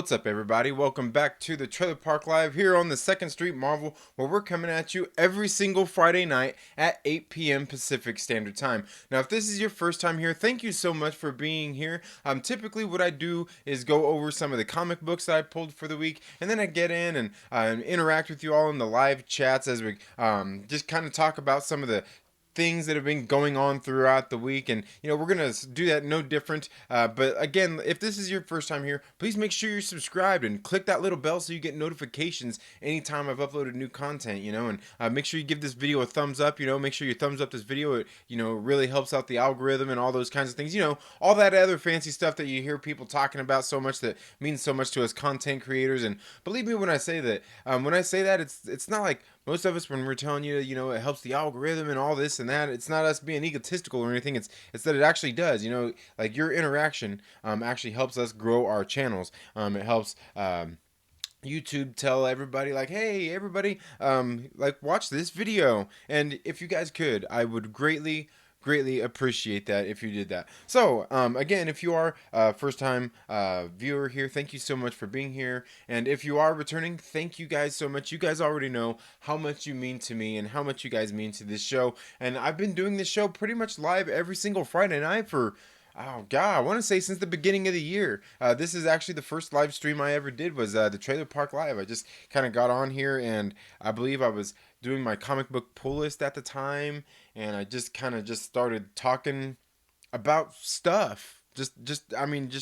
What's up, everybody? Welcome back to the Trailer Park Live here on the 2nd Street Marvel, where we're coming at you every single Friday night at 8 p.m. Pacific Standard Time. Now, if this is your first time here, thank you so much for being here. Typically, what I do is go over some of the comic books that I pulled for the week, and then I get in and interact with you all in the live chats as we just kind of talk about some of the things that have been going on throughout the week, and we're gonna do that no different, but again, if this is your first time here, please make sure you're subscribed and click that little bell so you get notifications anytime I've uploaded new content, and make sure you give this video a thumbs up. Make sure you thumbs up this video. It really helps out the algorithm and all those kinds of things, all that other fancy stuff that you hear people talking about so much, that means so much to us content creators. And believe me when I say that, it's not like most of us, when we're telling you, it helps the algorithm and all this and that, it's not us being egotistical or anything. It's that it actually does. Like your interaction actually helps us grow our channels. It helps YouTube tell everybody, like, hey, everybody, like, watch this video. And if you guys could, I would greatly appreciate that if you did that. So again, if you are a first time viewer here, thank you so much for being here. And if you are returning, thank you guys so much. You guys already know how much you mean to me and how much you guys mean to this show. And I've been doing this show pretty much live every single Friday night for, oh god, I want to say since the beginning of the year. This is actually the first live stream I ever did, was the Trailer Park Live. I just kind of got on here, and I believe I was doing my comic book pull list at the time, and I just kind of just started talking about stuff. Just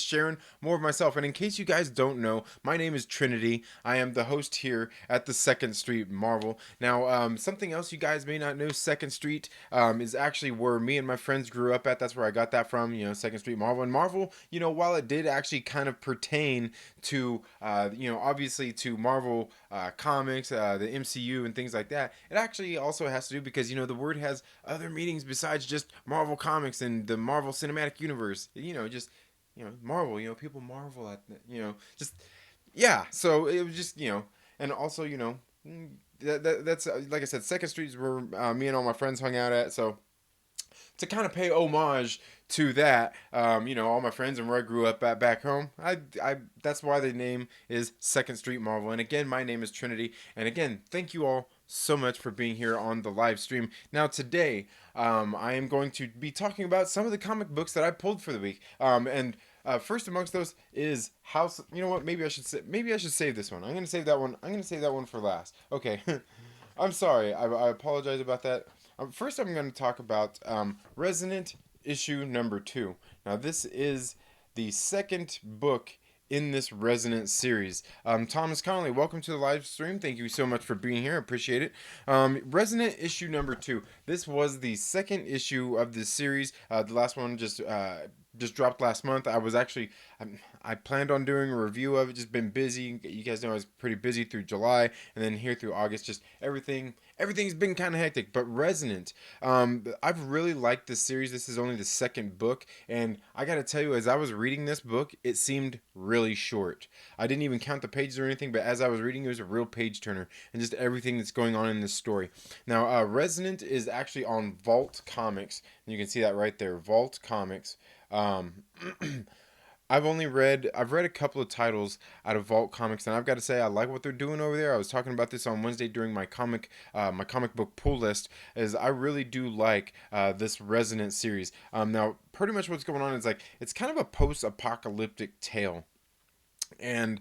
sharing more of myself. And in case you guys don't know, my name is Trinity. I am the host here at the 2nd Street Marvel. Now, something else you guys may not know, 2nd Street is actually where me and my friends grew up at. That's where I got that from, 2nd Street Marvel. And Marvel, while it did actually kind of pertain to, obviously to Marvel comics, the MCU and things like that, it actually also has to do because, the word has other meanings besides just Marvel comics and the Marvel Cinematic Universe. Marvel, people marvel at, just, yeah. So it was just, and also, that's like I said, 2nd Street is where me and all my friends hung out at. So to kind of pay homage to that, all my friends and where I grew up at back home, that's why the name is 2nd Street Marvel. And again, my name is Trinity. And again, thank you all so much for being here on the live stream. Now today, I am going to be talking about some of the comic books that I pulled for the week. And first amongst those is House. You know what? Maybe I should save this one. I'm gonna save that one. I'm gonna save that one for last. Okay. I'm sorry. I apologize about that. First, I'm going to talk about Resident issue number 2. Now, this is the second book in this Resident series. Thomas Connolly, welcome to the live stream. Thank you so much for being here. I appreciate it. Resident issue number 2. This was the second issue of this series. The last one just dropped last month. I planned on doing a review of it. Just been busy. You guys know I was pretty busy through July, and then here through August. Just everything's been kind of hectic. But Resonant, I've really liked this series. This is only the second book, and I gotta tell you, as I was reading this book, it seemed really short. I didn't even count the pages or anything, but as I was reading, it was a real page turner, and just everything that's going on in this story. Now, Resonant is actually on Vault Comics, and you can see that right there, Vault Comics. I've read a couple of titles out of Vault Comics, and I've got to say I like what they're doing over there. I was talking about this on Wednesday during my comic book pull list. Is I really do like this Resonant series. Now, pretty much what's going on is, like, it's kind of a post-apocalyptic tale, and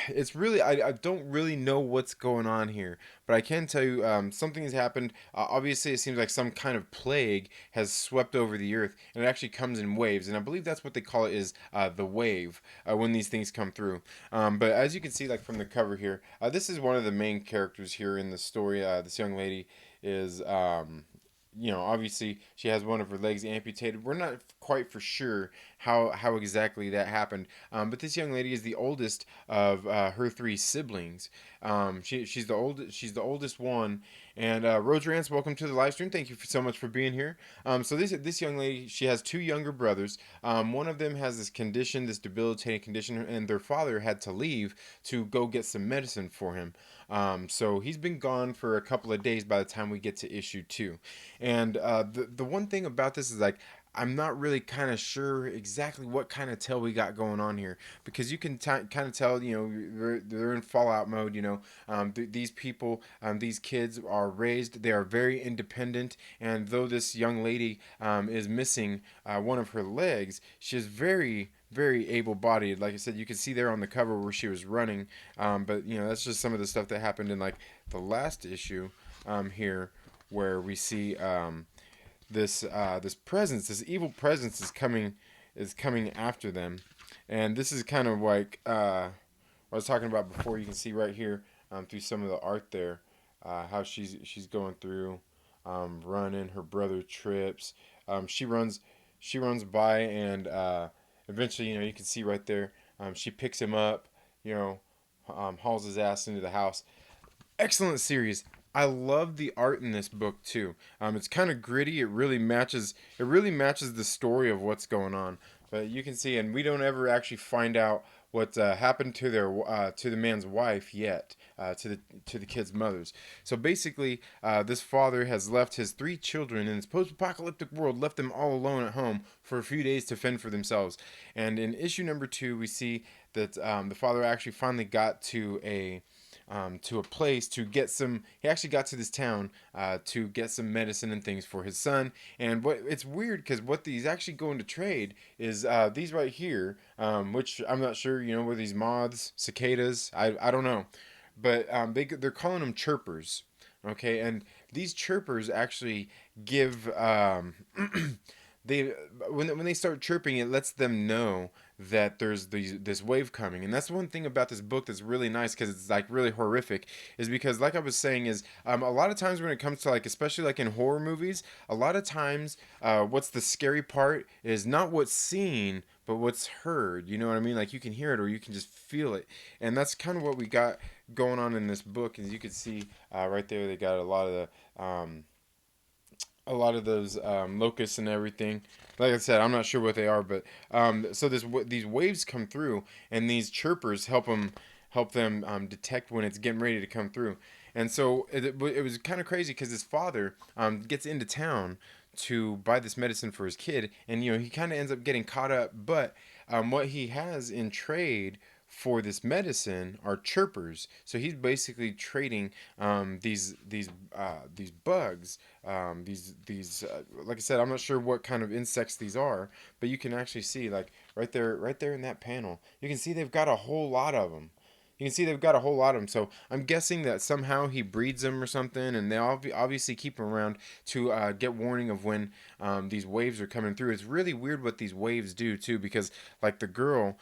it's really, I don't really know what's going on here, but I can tell you something has happened. Obviously, it seems like some kind of plague has swept over the earth, and it actually comes in waves, and I believe that's what they call it, is the wave, when these things come through. But as you can see, like, from the cover here, this is one of the main characters here in the story. This young lady is obviously she has one of her legs amputated. We're not quite for sure how exactly that happened. But this young lady is the oldest of her 3 siblings. She's the oldest one. And Rodrance, welcome to the live stream. Thank you so much for being here. So this young lady, she has 2 younger brothers. One of them has this condition, this debilitating condition, and their father had to leave to go get some medicine for him. So he's been gone for a couple of days by the time we get to issue 2. And the one thing about this is, like, I'm not really kind of sure exactly what kind of tale we got going on here, because you can kind of tell, they're in Fallout mode. These people, these kids are raised, they are very independent, and though this young lady is missing one of her legs, she is very able-bodied. Like I said, you can see there on the cover where she was running, but that's just some of the stuff that happened in like the last issue here, where we see this presence, this evil presence is coming after them, and this is kind of like what I was talking about before. You can see right here through some of the art there how she's going through, running. Her brother trips. She runs by, and eventually, you can see right there. She picks him up. You know, hauls his ass into the house. Excellent series. I love the art in this book too. It's kind of gritty. It really matches. It really matches the story of what's going on. But you can see, and we don't ever actually find out what happened to the man's wife yet, to the kids' mothers. So basically, this father has left his three children in this post-apocalyptic world, left them all alone at home for a few days to fend for themselves. And in issue number 2, we see that the father actually finally got to a place to get some. He actually got to this town to get some medicine and things for his son. And what it's weird, because what he's actually going to trade is these right here, which I'm not sure. Were these moths, cicadas? I don't know, but they're calling them chirpers. Okay, and these chirpers actually give they when they start chirping, it lets them know that there's this wave coming. And that's one thing about this book that's really nice, because it's like really horrific, is because, like I was saying, is a lot of times when it comes to, like, especially like in horror movies, a lot of times what's the scary part is not what's seen, but what's heard. You know what I mean? Like, you can hear it or you can just feel it. And that's kind of what we got going on in this book. As you can see right there, they got a lot of those locusts and everything. Like I said, I'm not sure what they are, but so these waves come through, and these chirpers help them detect when it's getting ready to come through. And so it was kind of crazy, because his father gets into town to buy this medicine for his kid, and he kind of ends up getting caught up. But what he has in trade for this medicine are chirpers. So he's basically trading these bugs, like I said, I'm not sure what kind of insects these are, but you can actually see, like, right there in that panel, you can see they've got a whole lot of them. You can see they've got a whole lot of them. So I'm guessing that somehow he breeds them or something, and they obviously keep them around to get warning of when these waves are coming through. It's really weird what these waves do too, because like the girl,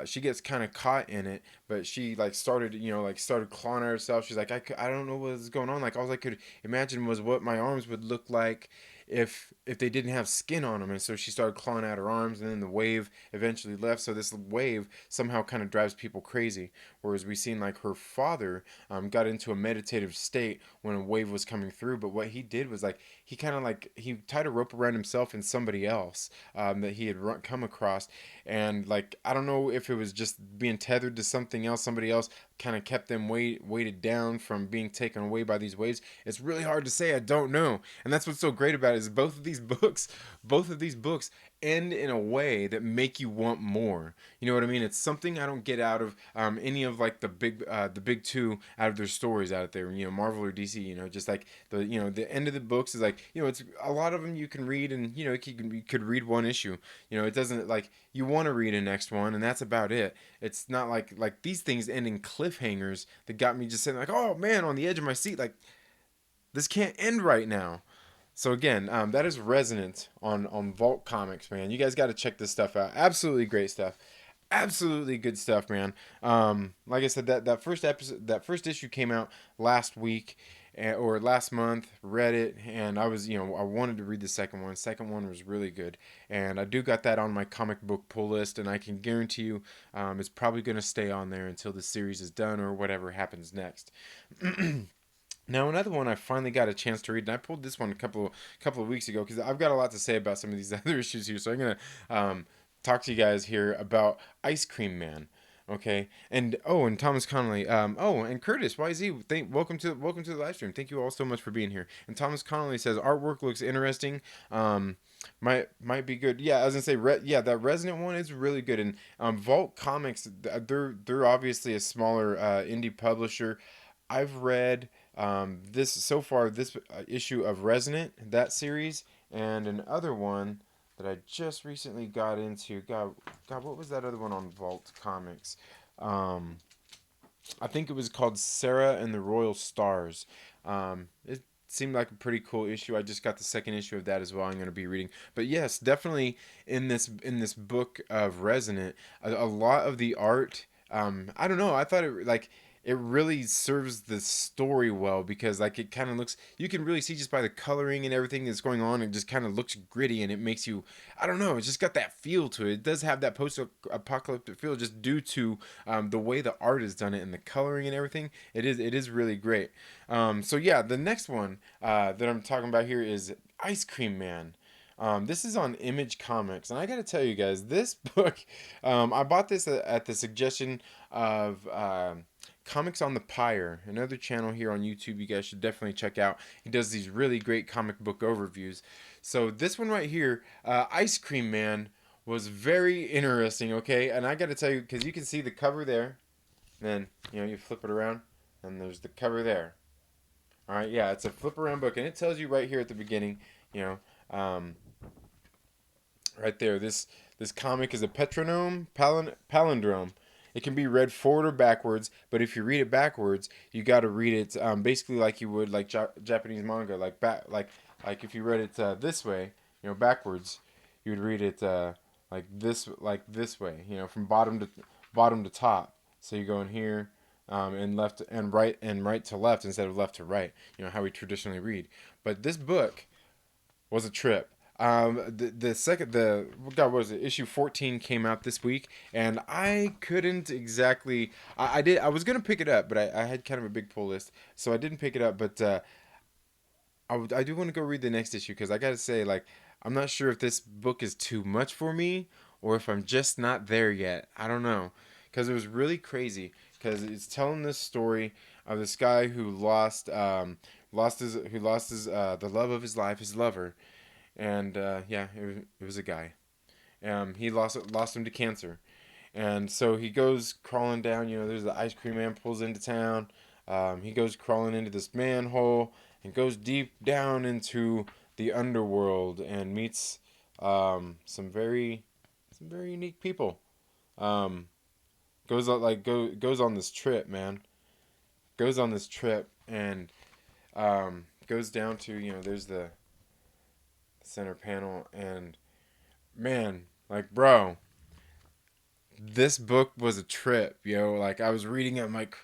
she gets kind of caught in it, but she started clawing at herself. She's like, I don't know what's going on. Like, all I could imagine was what my arms would look like if they didn't have skin on them. And so she started clawing at her arms, and then the wave eventually left. So this wave somehow kind of drives people crazy. Whereas we seen, like, her father got into a meditative state when a wave was coming through. But what he did was, like, he kind of, like, he tied a rope around himself and somebody else that he had come across. And, like, I don't know if it was just being tethered to something else, somebody else kind of kept them weighted down from being taken away by these waves. It's really hard to say. I don't know. And that's what's so great about it, is both of these books end in a way that make you want more. You know what I mean? It's something I don't get out of any of, like, the big two out of their stories out there. Marvel or DC. Just like the end of the books is like, it's a lot of them you can read, and you could read one issue. It doesn't, like, you want to read a next one, and that's about it. It's not like these things end in cliffhangers that got me just sitting like, oh man, on the edge of my seat, like, this can't end right now. So again, that is Resonant on Vault Comics, man. You guys got to check this stuff out. Absolutely great stuff. Absolutely good stuff, man. Like I said, that first episode, that first issue came out last week, or last month. Read it, and I was, I wanted to read the second one. Second one was really good, and I do got that on my comic book pull list, and I can guarantee you, it's probably going to stay on there until the series is done or whatever happens next. Now, another one I finally got a chance to read, and I pulled this one a couple of weeks ago, because I've got a lot to say about some of these other issues here. So I'm gonna talk to you guys here about Ice Cream Man. Okay, and Thomas Connolly, and Curtis YZ, welcome to the live stream. Thank you all so much for being here. And Thomas Connolly says artwork looks interesting. Might be good. Yeah, I was gonna say, yeah, that Resonant one is really good. And Vault Comics, they're obviously a smaller indie publisher. I've read this so far, this issue of Resonant, that series, and another one that I just recently got into. God, what was that other one on Vault Comics? Um, I think it was called Sarah and the Royal Stars. It seemed like a pretty cool issue. I just got the second issue of that as well. I'm going to be reading. But yes, definitely in this book of Resonant, a lot of the art. I don't know. I thought it like it really serves the story well because like it kind of looks. You can really see just by the coloring and everything that's going on. It just kind of looks gritty and it makes you. I don't know. It's just got that feel to it. It does have that post-apocalyptic feel just due to the way the art is done it and the coloring and everything. It is really great. So yeah, the next one that I'm talking about here is Ice Cream Man. This is on Image Comics, and I gotta tell you guys, this book, I bought this at the suggestion of Comics on the Pyre, another channel here on YouTube. You guys should definitely check out. He does these really great comic book overviews. So this one right here, Ice Cream Man, was very interesting. Okay, and I gotta tell you, because you can see the cover there, then you flip it around, and there's the cover there. All right, yeah, it's a flip around book, and it tells you right here at the beginning, you know, um, right there. This comic is a palindrome. It can be read forward or backwards, but if you read it backwards, you got to read it basically like you would like Japanese manga, like if you read it this way, backwards, you would read it like this way, from bottom to top. So you go in here, and left and right to left instead of left to right. How we traditionally read. But this book was a trip. The God, what was it? Issue 14 came out this week, and I couldn't exactly. I was gonna pick it up, but I had kind of a big pull list, so I didn't pick it up. But I do want to go read the next issue because I gotta say, like, I'm not sure if this book is too much for me or if I'm just not there yet. I don't know, because it was really crazy because it's telling this story of this guy who lost his the love of his life, his lover, and yeah, it was a guy. He lost him to cancer, and so he goes crawling down. There's the ice cream man pulls into town. He goes crawling into this manhole and goes deep down into the underworld and meets some very unique people. Um, goes on this trip, man. Goes on this trip and goes down to there's the center panel, and man, like, bro, this book was a trip, like I was reading it, I'm like,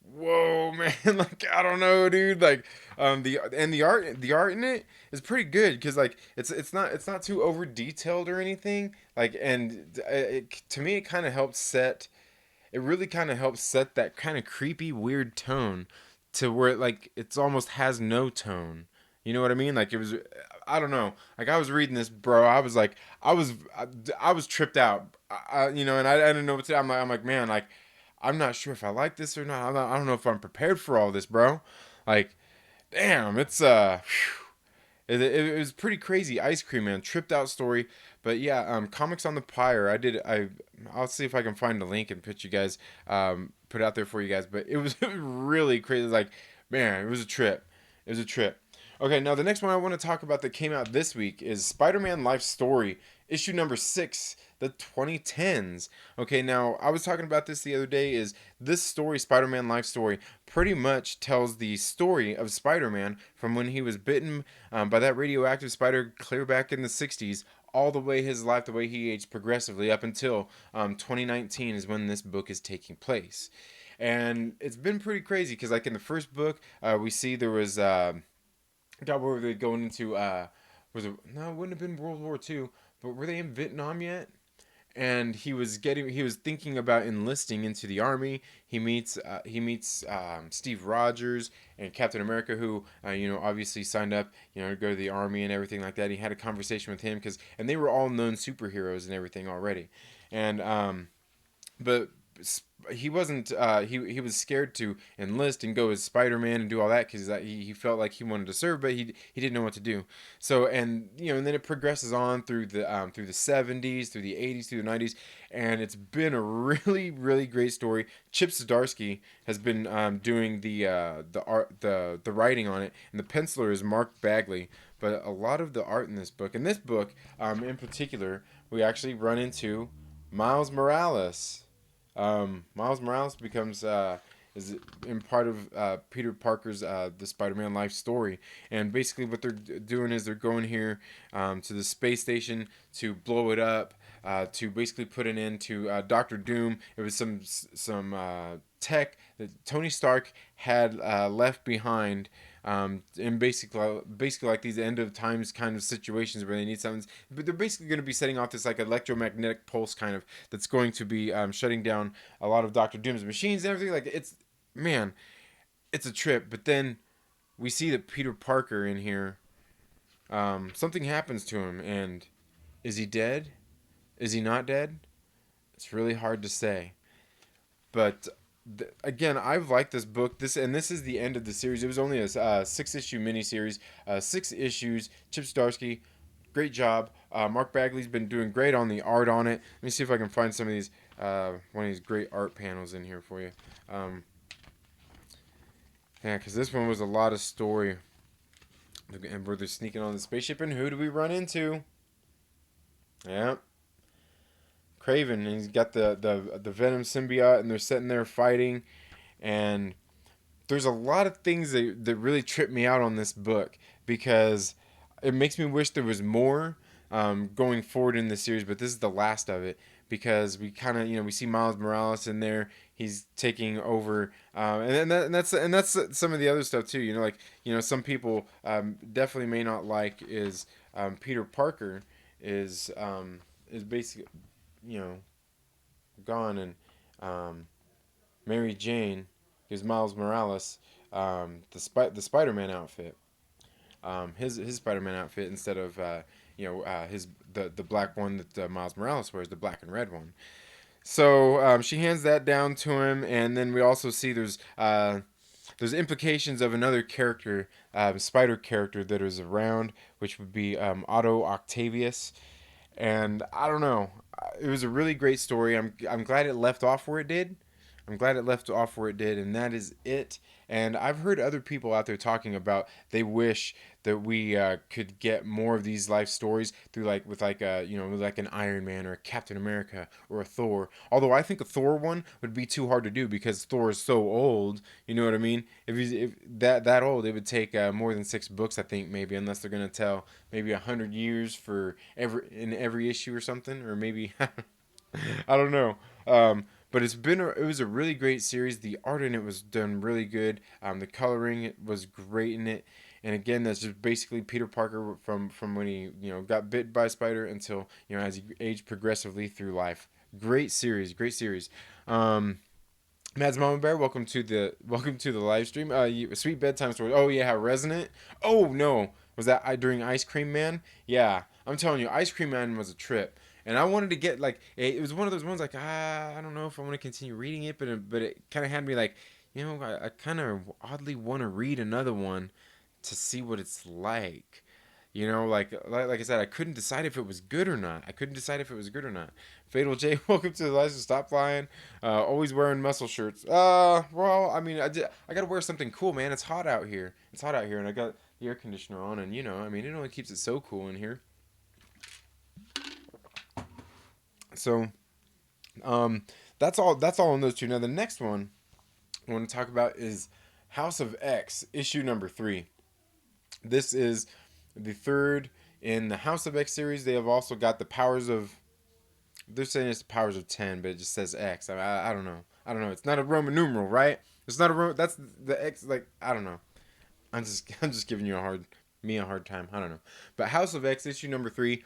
whoa, man. Like, I don't know, dude. Like, the art in it is pretty good because like it's not too over detailed or anything, like, and to me it kind of helps set it really kind of helps set that kind of creepy weird tone to where like it's almost has no tone. You know what I mean? Like, it was, I don't know. Like, I was reading this, bro. I was like, I was tripped out. And I didn't know what to. I'm like, man, like, I'm not sure if I like this or not. I don't know if I'm prepared for all this, bro. Like, damn, it's it was pretty crazy. Ice Cream Man, tripped out story. But yeah, Comics on the Pyre. I'll see if I can find a link and put you guys put out there for you guys. But it was really crazy. Like, man, it was a trip. It was a trip. Okay, now the next one I want to talk about that came out this week is Spider-Man Life Story, issue number 6, the 2010s. Okay, now I was talking about this the other day. Is this story, Spider-Man Life Story, pretty much tells the story of Spider-Man from when he was bitten by that radioactive spider clear back in the 60s, all the way his life, the way he aged progressively up until 2019 is when this book is taking place. And it's been pretty crazy because, like, in the first book, we see there was. God, where were they going into? Was it, no, it wouldn't have been World War II, but were they in Vietnam yet? And he was thinking about enlisting into the army. He meets Steve Rogers and Captain America, who obviously signed up to go to the army and everything like that. He had a conversation with him and they were all known superheroes and everything already, and but he wasn't he was scared to enlist and go as Spider-Man and do all that because he felt like he wanted to serve, but he didn't know what to do. So, and and then it progresses on through the 70s, through the 80s, through the 90s, and it's been a really great story. Chip Zdarsky has been doing the art, the writing on it, and the penciler is Mark Bagley. But a lot of the art in this book, in particular, we actually run into Miles Morales. Miles Morales becomes is in part of Peter Parker's the Spider-Man life story, and basically what they're doing is they're going here to the space station to blow it up, to basically put an end to Doctor Doom. It was some tech that Tony Stark had left behind. And basically like these end of times kind of situations where they need something, but they're basically going to be setting off this like electromagnetic pulse kind of that's going to be shutting down a lot of Doctor Doom's machines and everything. Like man, it's a trip. But then we see that Peter Parker in here, something happens to him, and is he dead? Is he not dead? It's really hard to say. But again, I've liked this book. This is the end of the series. It was only a 6-issue miniseries, 6 issues. Chip Zdarsky, great job. Mark Bagley's been doing great on the art on it. Let me see if I can find some of these one of these great art panels in here for you. Yeah, because this one was a lot of story. And where they're sneaking on the spaceship, and who do we run into? Yeah, Craven, and he's got the Venom symbiote, and they're sitting there fighting, and there's a lot of things that really trip me out on this book because it makes me wish there was more going forward in the series, but this is the last of it because we kind of we see Miles Morales in there. He's taking over, and that's some of the other stuff too. Some people definitely may not like is Peter Parker is basically you know gone, and Mary Jane gives Miles Morales the Spider-Man outfit, his Spider-Man outfit instead of his the black one that Miles Morales wears, the black and red one. So she hands that down to him, and then we also see there's implications of another character, spider character that is around, which would be Otto Octavius. And I don't know, it was a really great story. I'm glad it left off where it did. I'm glad it left off where it did, and that is it. And I've heard other people out there talking about they wish that we could get more of these life stories through with like an Iron Man or a Captain America or a Thor. Although I think a Thor one would be too hard to do because Thor is so old. You know what I mean? If that old, it would take more than 6 books, I think, maybe, unless they're gonna tell maybe 100 years for every issue or something, or maybe I don't know. But it was a really great series. The art in it was done really good. The coloring was great in it. And again, that's just basically Peter Parker from when he got bit by a spider until as he aged progressively through life. Great series, great series. Mads Mama Bear, welcome to the live stream. Sweet bedtime story. Oh yeah, how resonant. Oh no, was that during Ice Cream Man? Yeah, I'm telling you, Ice Cream Man was a trip. And I wanted to get it was one of those ones like I don't know if I want to continue reading it, but it kind of had me like I kind of oddly want to read another one to see what it's like. Like I said, I couldn't decide if it was good or not. Fatal J, welcome to the live. Stop flying. Always wearing muscle shirts. Well, I mean, I gotta wear something cool, man. It's hot out here. And I got the air conditioner on, and I mean, it only keeps it so cool in here. So, that's all. That's all on those two. Now, the next one I want to talk about is House of X, issue number 3. This is the third in the House of X series. They have also got the powers of. They're saying it's the powers of 10, but it just says X. I don't know. I don't know. It's not a Roman numeral, right? It's not a Roman. That's the X. Like, I don't know. I'm just giving you a hard time. I don't know. But House of X issue number 3.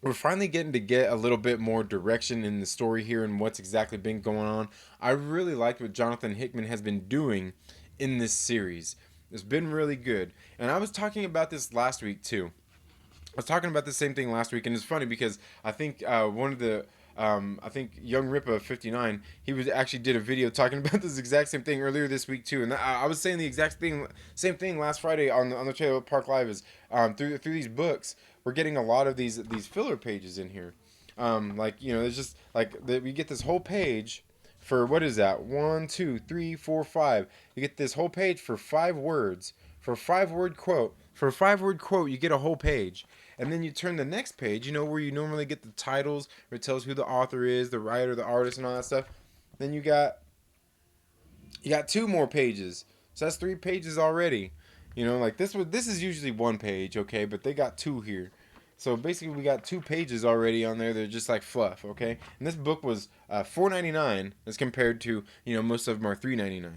We're finally getting to get a little bit more direction in the story here and what's exactly been going on. I really liked what Jonathan Hickman has been doing in this series. It's been really good. And I was talking about this last week too. I was talking about the same thing last week, and it's funny because I think one of the I think Young Ripa 59, he was actually did a video talking about this exact same thing earlier this week too. And I was saying the exact thing, same thing last Friday on the Trailer Park Live is through these books, we're getting a lot of these filler pages in here. Like there's just like we get this whole page for what is that? One, two, three, four, five. You get this whole page for 5 words. For a 5 word quote. For a 5 word quote, you get a whole page. And then you turn the next page, where you normally get the titles, where it tells who the author is, the writer, the artist, and all that stuff. Then you got 2 more pages. So that's 3 pages already. Like this is usually 1 page, okay, but they got 2 here. So basically, we got 2 pages already on there. They're just like fluff, okay. And this book was $4.99 as compared to most of them are $3.99.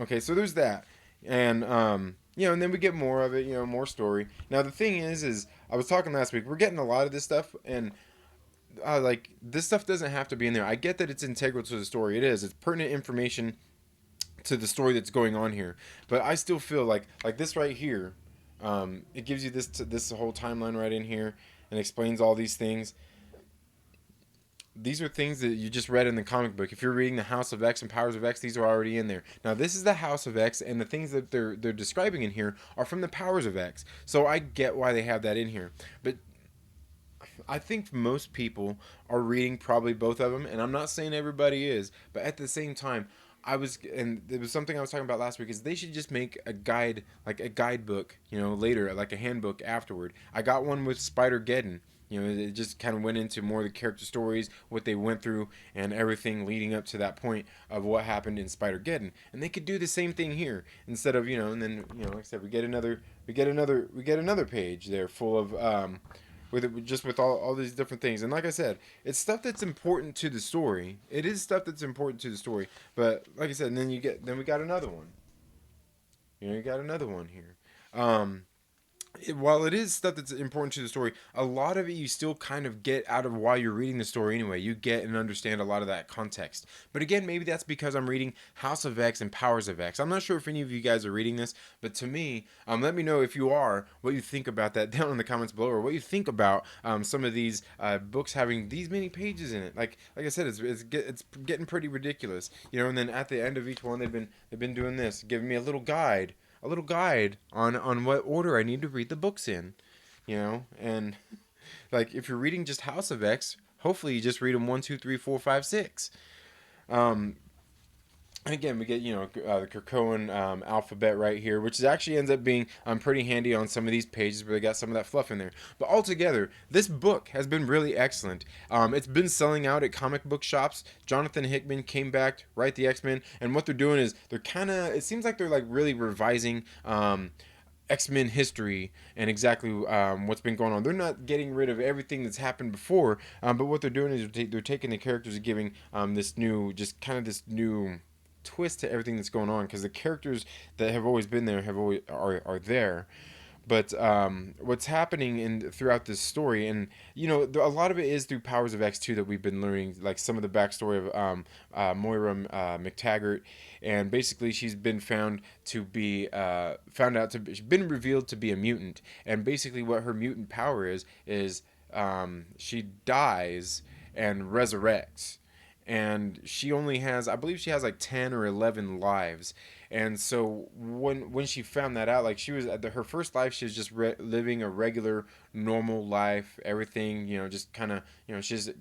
Okay, so there's that, and and then we get more of it, more story. Now the thing is I was talking last week. We're getting a lot of this stuff, and like this stuff doesn't have to be in there. I get that it's integral to the story. It is. It's pertinent information to the story that's going on here. But I still feel like this right here. It gives you this whole timeline right in here and explains all these things. These are things that you just read in the comic book. If you're reading the House of X and Powers of X, these are already in there. Now this is the House of X, and the things that they're describing in here are from the Powers of X. So I get why they have that in here. But I think most people are reading probably both of them, and I'm not saying everybody is, but at the same time, and it was something I was talking about last week, is they should just make a guide, like a guidebook, later, like a handbook afterward. I got one with Spider-Geddon. It just kind of went into more of the character stories, what they went through, and everything leading up to that point of what happened in Spider-Geddon. And they could do the same thing here instead of and then like I said, we get another page there full of with all these different things. And like I said, it's stuff that's important to the story. It is stuff that's important to the story. But like I said, and then we got another one. You got another one here. While it is stuff that's important to the story, a lot of it you still kind of get out of while you're reading the story anyway. You get and understand a lot of that context. But again, maybe that's because I'm reading House of X and Powers of X. I'm not sure if any of you guys are reading this, but to me, let me know if you are, what you think about that down in the comments below, or what you think about some of these books having these many pages in it. Like I said, it's getting pretty ridiculous, And then at the end of each one, they've been doing this, giving me a little guide on what order I need to read the books in, and like if you're reading just House of X, hopefully you just read them 1, 2, 3, 4, 5, 6. And again, we get the Krakoan alphabet right here, which actually ends up being pretty handy on some of these pages where they got some of that fluff in there. But altogether, this book has been really excellent. It's been selling out at comic book shops. Jonathan Hickman came back to write the X-Men, and what they're doing is it seems like they're like really revising X-Men history and exactly what's been going on. They're not getting rid of everything that's happened before, but what they're doing is they're taking the characters and giving this new twist to everything that's going on, because the characters that have always been there are there. But what's happening throughout this story, and a lot of it is through Powers of X 2 that we've been learning, like some of the backstory of Moira McTaggart, and basically she's been she's been revealed to be a mutant, and basically what her mutant power is she dies and resurrects, and she only has, I believe she has like 10 or 11 lives. And so when she found that out, like she was at her first life, she was just living a regular normal life, everything, just kind of, she just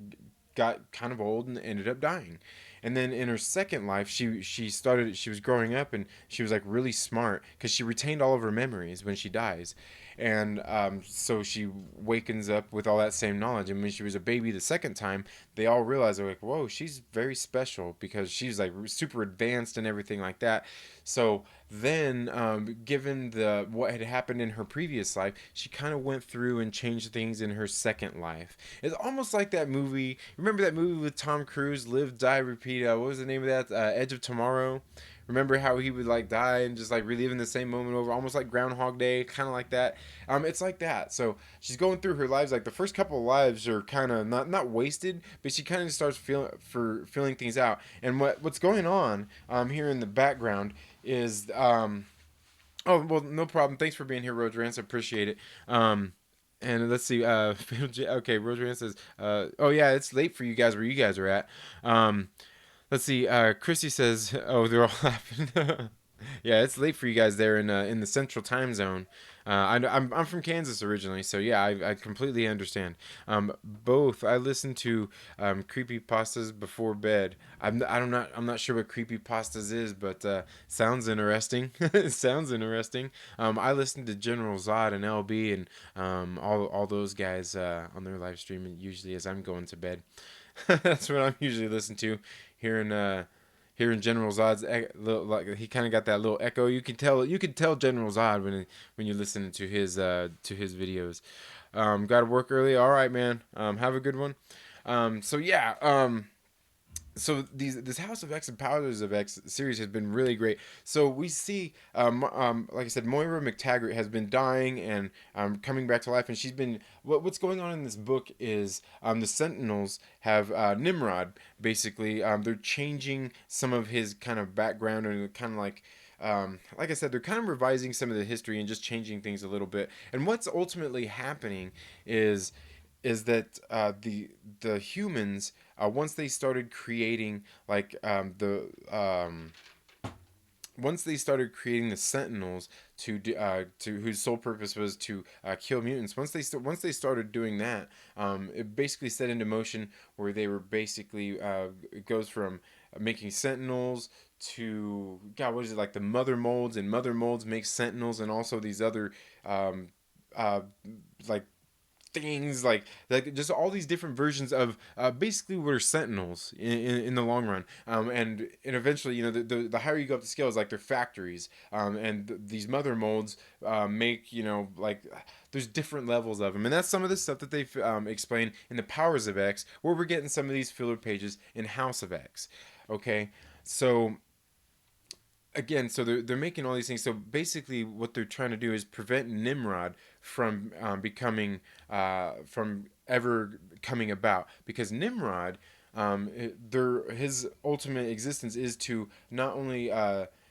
got kind of old and ended up dying. And then in her second life, she was growing up, and she was like really smart because she retained all of her memories when she dies. And so she wakens up with all that same knowledge. And when she was a baby the second time, they all realized, they're like, whoa, she's very special because she's like super advanced and everything like that. So then, given what had happened in her previous life, she kind of went through and changed things in her second life. It's almost like that movie. Remember that movie with Tom Cruise, Live, Die, Repeat? What was the name of that? Edge of Tomorrow. Remember how he would like die and just like reliving the same moment over, almost like Groundhog Day, kind of like that. It's like that. So she's going through her lives. Like the first couple of lives are kind of not wasted, but she kind of starts feeling things out. And what's going on here in the background is oh well, no problem. Thanks for being here, Road Rants. I appreciate it. And let's see. Okay, Roseanne says, "Oh yeah, it's late for you guys where you guys are at." Um, let's see. Christy says, "Oh, they're all laughing." Yeah, it's late for you guys there in the Central Time Zone. I'm from Kansas originally, so yeah, I completely understand. Both I listen to creepy pastas before bed. I'm not sure what creepy pastas is, but sounds interesting. It sounds interesting. I listen to General Zod and LB and all those guys on their live stream usually as I'm going to bed. That's what I'm usually listening to here in General Zod's like he kind of got that little echo. You can tell General Zod when you're listening to his videos. Got to work early. All right, man. Have a good one. So yeah. So this House of X and Powers of X series has been really great. So we see, like I said, Moira McTaggart has been dying and coming back to life, and she's been. What's going on in this book is the Sentinels have Nimrod. Basically, they're changing some of his kind of background and kind of like I said, they're kind of revising some of the history and just changing things a little bit. And what's ultimately happening is that the humans once they started creating like once they started creating the Sentinels to whose sole purpose was to kill mutants. Once they started doing that, it basically set into motion where they were basically it goes from making Sentinels to God, what is it like the mother molds, and mother molds make Sentinels, and also these other um, uh, like things like just all these different versions of basically what are sentinels in the long run, and eventually the higher you go up the scale is like they're factories, and these mother molds make like there's different levels of them, and that's some of the stuff that they've explained in the Powers of X, where we're getting some of these filler pages in House of X. Okay, so again, so they're making all these things. So basically, what they're trying to do is prevent Nimrod from from ever coming about, because Nimrod, his ultimate existence is to not only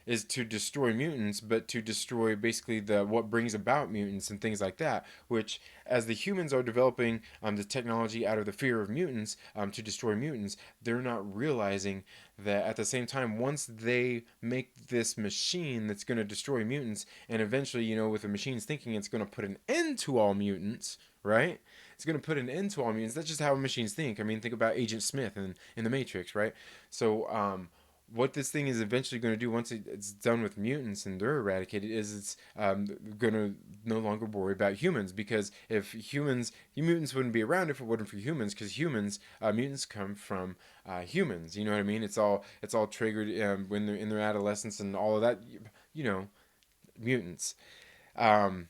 is to destroy mutants, but to destroy basically the what brings about mutants and things like that. Which, as the humans are developing the technology out of the fear of mutants to destroy mutants, they're not realizing that at the same time, once they make this machine that's going to destroy mutants, and eventually, with the machine's thinking, it's going to put an end to all mutants, right? It's going to put an end to all mutants. That's just how machines think. I mean, think about Agent Smith in the Matrix, right? So, what this thing is eventually going to do once it's done with mutants and they're eradicated is it's going to no longer worry about humans, because if mutants wouldn't be around if it wasn't for humans, because mutants come from humans. You know what I mean? It's all triggered when they're in their adolescence and all of that. You know, mutants. Um,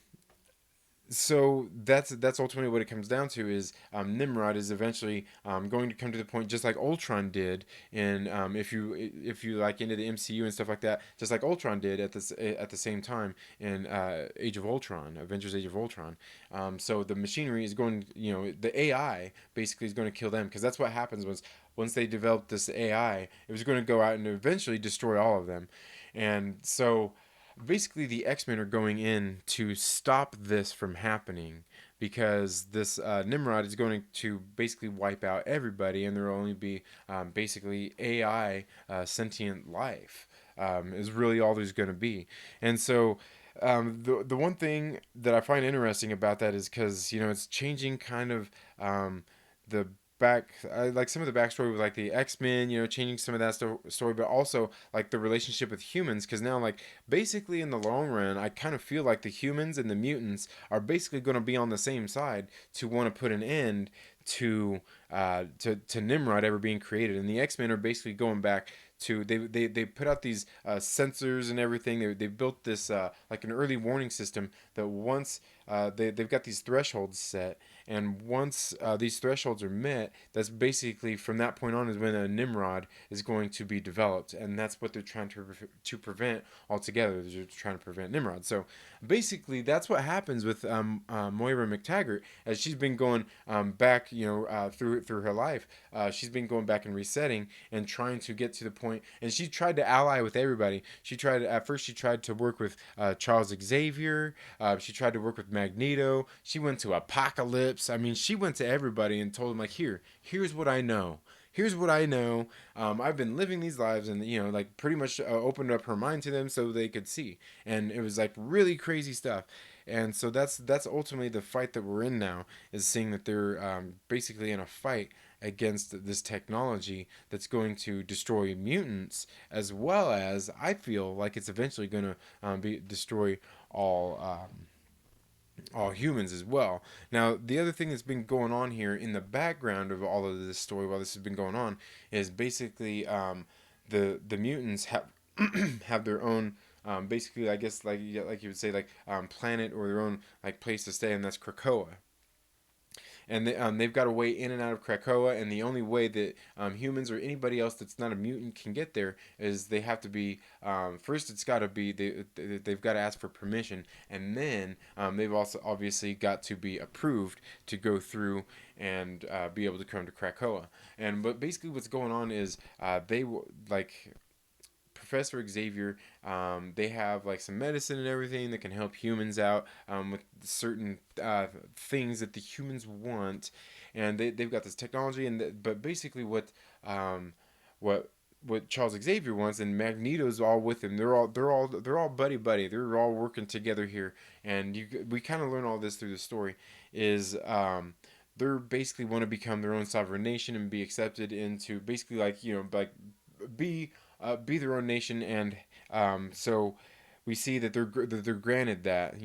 so that's ultimately what it comes down to is Nimrod is eventually going to come to the point just like Ultron did, and if you like into the MCU and stuff like that, just like Ultron did at the same time in Age of Ultron, Avengers Age of Ultron. So the machinery is going, the AI basically is going to kill them, because that's what happens once they develop this AI, it was going to go out and eventually destroy all of them, and so basically the X-Men are going in to stop this from happening, because this Nimrod is going to basically wipe out everybody, and there will only be basically AI sentient life, is really all there's going to be. And so the one thing that I find interesting about that is because it's changing kind of the like some of the backstory with like the X-Men, changing some of that story, but also like the relationship with humans, because now like basically in the long run, I kind of feel like the humans and the mutants are basically going to be on the same side to want to put an end to to Nimrod ever being created, and the X-Men are basically going back to they put out these sensors and everything. They built this like an early warning system that once they've got these thresholds set, And once these thresholds are met, that's basically from that point on is when a Nimrod is going to be developed, and that's what they're trying to prevent altogether. They're trying to prevent Nimrod. So basically, that's what happens with Moira McTaggart as she's been going back, through her life. She's been going back and resetting and trying to get to the point. And she tried to ally with everybody. She tried at first. She tried to work with Charles Xavier. She tried to work with Magneto. She went to Apocalypse. I mean, she went to everybody and told them like, here's what I know. Here's what I know. I've been living these lives, and like pretty much opened up her mind to them so they could see. And it was like really crazy stuff. And so that's ultimately the fight that we're in now, is seeing that they're basically in a fight against this technology that's going to destroy mutants, as well as I feel like it's eventually going to be destroy all all humans as well. Now, the other thing that's been going on here in the background of all of this story while this has been going on is basically the mutants have have their own basically, I guess, like you would say, like planet, or their own like place to stay, and that's Krakoa. And they've got a way in and out of Krakoa, and the only way that humans or anybody else that's not a mutant can get there is they have to be first. It's got to be they've got to ask for permission, and then they've also obviously got to be approved to go through and be able to come to Krakoa. And but basically, what's going on is like Professor Xavier, they have like some medicine and everything that can help humans out with certain things that the humans want, and they've got this technology. But basically, um, what what Charles Xavier wants, and Magneto's all with him. They're all buddy buddy. They're all working together here, and we kind of learn all this through the story. Is they're basically want to become their own sovereign nation and be accepted into basically like be be their own nation, and so we see that they're granted that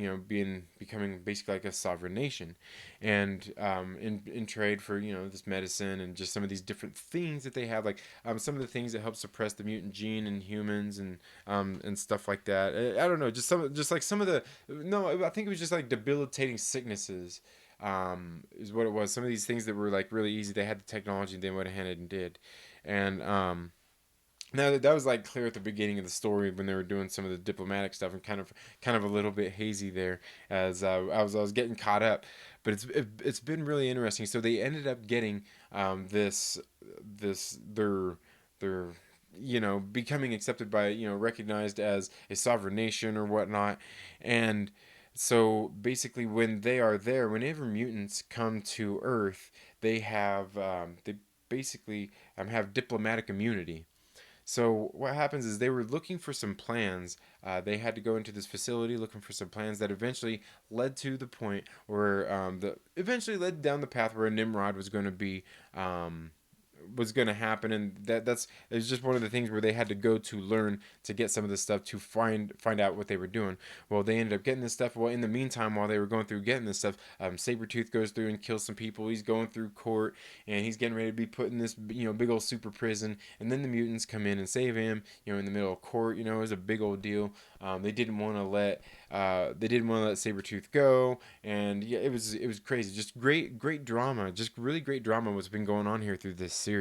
becoming basically like a sovereign nation, and in trade for this medicine and just some of these different things that they have, like some of the things that help suppress the mutant gene in humans and stuff like that. I don't know, just like some of the no, I think it was just like debilitating sicknesses. Is what it was. Some of these things that were like really easy, they had the technology, and they went ahead and did, and now that was like clear at the beginning of the story when they were doing some of the diplomatic stuff, and kind of a little bit hazy there as I was getting caught up, but it's been really interesting. So they ended up getting this their becoming accepted by recognized as a sovereign nation or whatnot, and so basically when they are there, whenever mutants come to Earth, they basically have diplomatic immunity. So what happens is they were looking for some plans. They had to go into this facility looking for some plans that eventually led to the point where the eventually led down the path where a Nimrod um, was going to happen, and that's it's just one of the things where they had to go to learn to get some of this stuff to find out what they were doing. Well, they ended up getting this stuff. Well, in the meantime, while they were going through getting this stuff, Sabretooth goes through and kills some people. He's going through court, and he's getting ready to be put in this big old super prison, and then the mutants come in and save him in the middle of court. It was a big old deal. They didn't want to let Sabretooth go, and yeah, it was crazy. Just great drama, just really great drama what's been going on here through this series.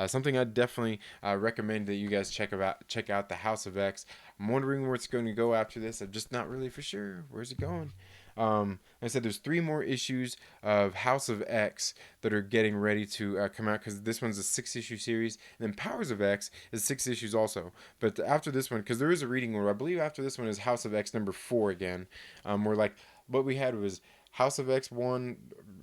Something I definitely recommend that you guys check out the House of X. I'm wondering where it's going to go after this. I'm just not really for sure. Where's it going? Like I said, there's 3 more issues of House of X that are getting ready to come out, because this one's a 6-issue series, and then Powers of X is 6 issues also. But after this one, because there is a reading order, I believe after this one is House of X number 4 again. Where like what we had was House of X 1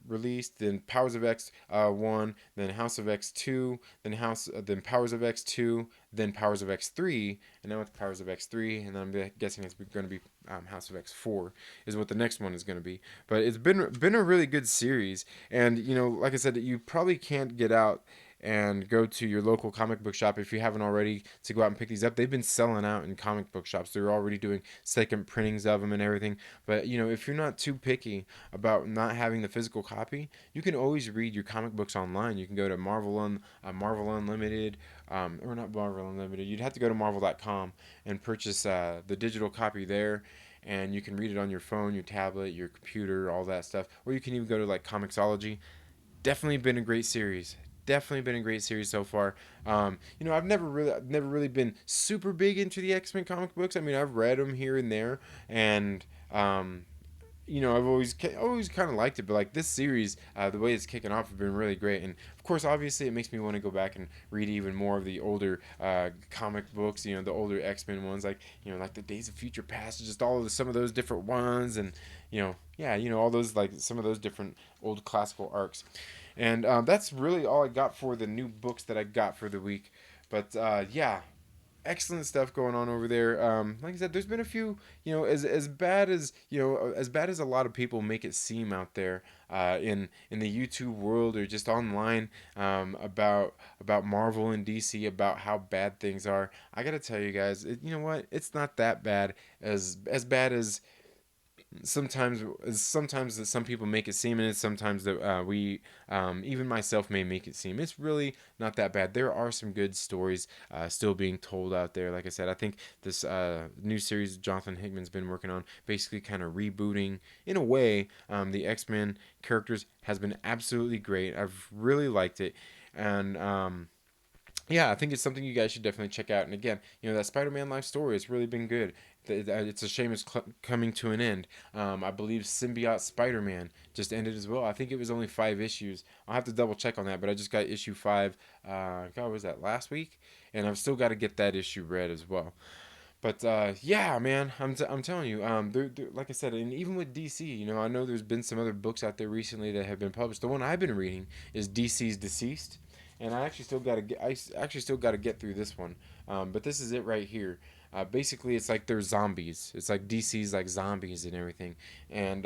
released, then Powers of X 1, then House of X 2, then Powers of X 2, then Powers of X 3, and now it's Powers of X 3, and I'm guessing it's going to be House of X 4 is what the next one is going to be. But it's been a really good series, and like I said, you probably can't get out and go to your local comic book shop if you haven't already to go out and pick these up. They've been selling out in comic book shops. They're already doing second printings of them and everything. But if you're not too picky about not having the physical copy, you can always read your comic books online. You can go to Marvel Unlimited, or not Marvel Unlimited. You'd have to go to Marvel.com and purchase the digital copy there. and you can read it on your phone, your tablet, your computer, all that stuff. Or you can even go to like Comixology. Definitely been a great series. Definitely been a great series so far. I've never really been super big into the X-Men comic books. I mean, I've read them here and there, and I've always kind of liked it, but like this series, the way it's kicking off has been really great. And of course, obviously, it makes me want to go back and read even more of the older comic books. The older X-Men ones, like the Days of Future Past, just some of those different ones, and yeah, all those like some of those different old classical arcs. And that's really all I got for the new books that I got for the week. But yeah, excellent stuff going on over there. Like I said, there's been a few, as bad as as bad as a lot of people make it seem out there in the YouTube world or just online about Marvel and DC, about how bad things are. I gotta tell you guys, you know what? It's not that bad, as bad as sometimes that some people make it seem, and it's sometimes that we even myself may make it seem. It's really not that bad. There are some good stories still being told out there. Like I said, I think this new series Jonathan Hickman's been working on, basically kind of rebooting in a way the X-Men characters, has been absolutely great. I've really liked it. And yeah, I think it's something you guys should definitely check out. And again, that Spider-Man life story, it's really been good. It's a shame it's coming to an end. I believe Symbiote Spider-Man just ended as well. I think it was only 5 issues. I'll have to double check on that, but I just got issue 5. God, was that last week? And I've still got to get that issue read as well. But yeah, man, I'm telling you, like I said, and even with DC, I know there's been some other books out there recently that have been published. The one I've been reading is DC's Deceased, and I actually still got to get through this one. But this is it right here. Basically, it's like they're zombies. It's like DC's like zombies and everything, and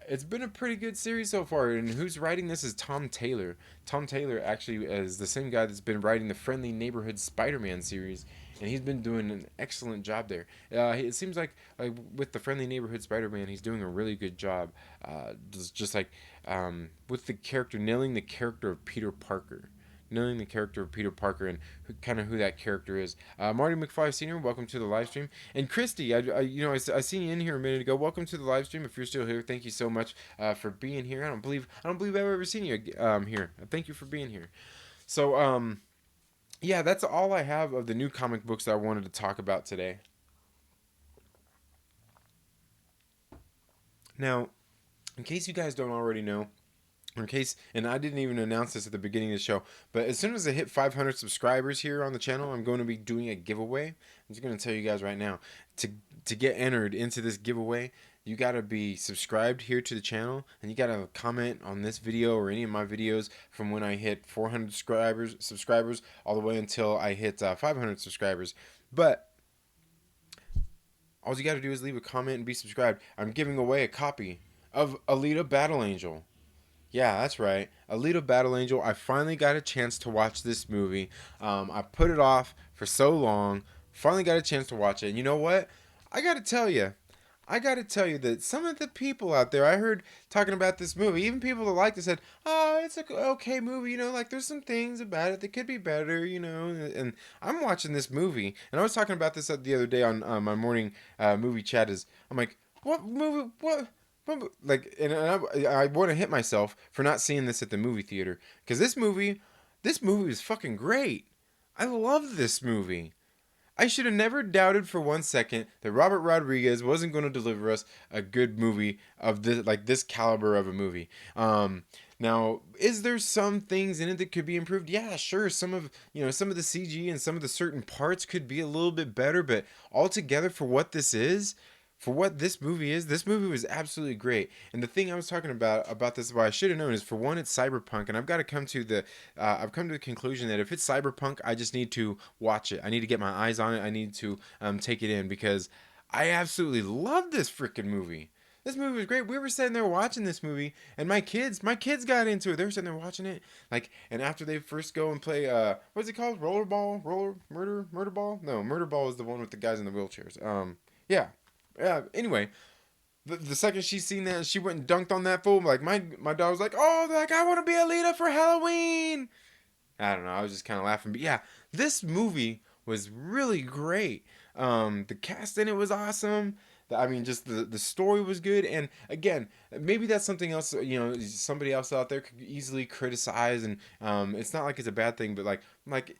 it's been a pretty good series so far. And who's writing this is Tom Taylor. Tom Taylor actually is the same guy that's been writing the Friendly Neighborhood Spider-Man series, and he's been doing an excellent job there. It seems like with the Friendly Neighborhood Spider-Man, he's doing a really good job. Just like with the character, nailing the character of Peter Parker. Knowing the character of Peter Parker and who that character is. Marty McFly Sr., welcome to the live stream. And Christy, I seen you in here a minute ago. Welcome to the live stream. If you're still here, thank you so much for being here. I don't believe I've ever seen you here. Thank you for being here. So yeah, that's all I have of the new comic books that I wanted to talk about today. Now, in case you guys don't already know, in case, and I didn't even announce this at the beginning of the show, but as soon as I hit 500 subscribers here on the channel, I'm going to be doing a giveaway. I'm just going to tell you guys right now, to get entered into this giveaway, you got to be subscribed here to the channel, and you got to comment on this video or any of my videos from when I hit 400 subscribers all the way until I hit 500 subscribers. But all you got to do is leave a comment and be subscribed. I'm giving away a copy of Alita Battle Angel. Yeah, that's right. Alita Battle Angel. I finally got a chance to watch this movie. I put it off for so long. Finally got a chance to watch it. And you know what? I got to tell you. I got to tell you that some of the people out there I heard talking about this movie, even people that liked it, said, "Oh, it's a okay movie. Like there's some things about it that could be better. And I'm watching this movie, and I was talking about this the other day on my morning movie chat. I'm like, what movie? What? Like, and I want to hit myself for not seeing this at the movie theater, because this movie is fucking great. I love this movie. I should have never doubted for 1 second that Robert Rodriguez wasn't going to deliver us a good movie of this caliber of a movie. Now, is there some things in it that could be improved? Yeah, sure. Some of the CG and some of the certain parts could be a little bit better, but altogether, for what this movie was absolutely great. And the thing I was talking about this, what I should have known, is, for one, it's cyberpunk, and I've come to the conclusion that if it's cyberpunk, I just need to watch it. I need to get my eyes on it. I need to take it in, because I absolutely love this freaking movie. This movie was great. We were sitting there watching this movie, and my kids got into it. They were sitting there watching it, and after they first go and play, what's it called? Murder ball? No, murder ball is the one with the guys in the wheelchairs. Yeah. Anyway, the second she seen that, she went and dunked on that fool. Like, my dog was like, "Oh, like, I want to be a leader for Halloween." I don't know. I was just kind of laughing, but yeah, this movie was really great. The cast in it was awesome. I mean, just the story was good, and again, maybe that's something else. Somebody else out there could easily criticize, and it's not like it's a bad thing, but like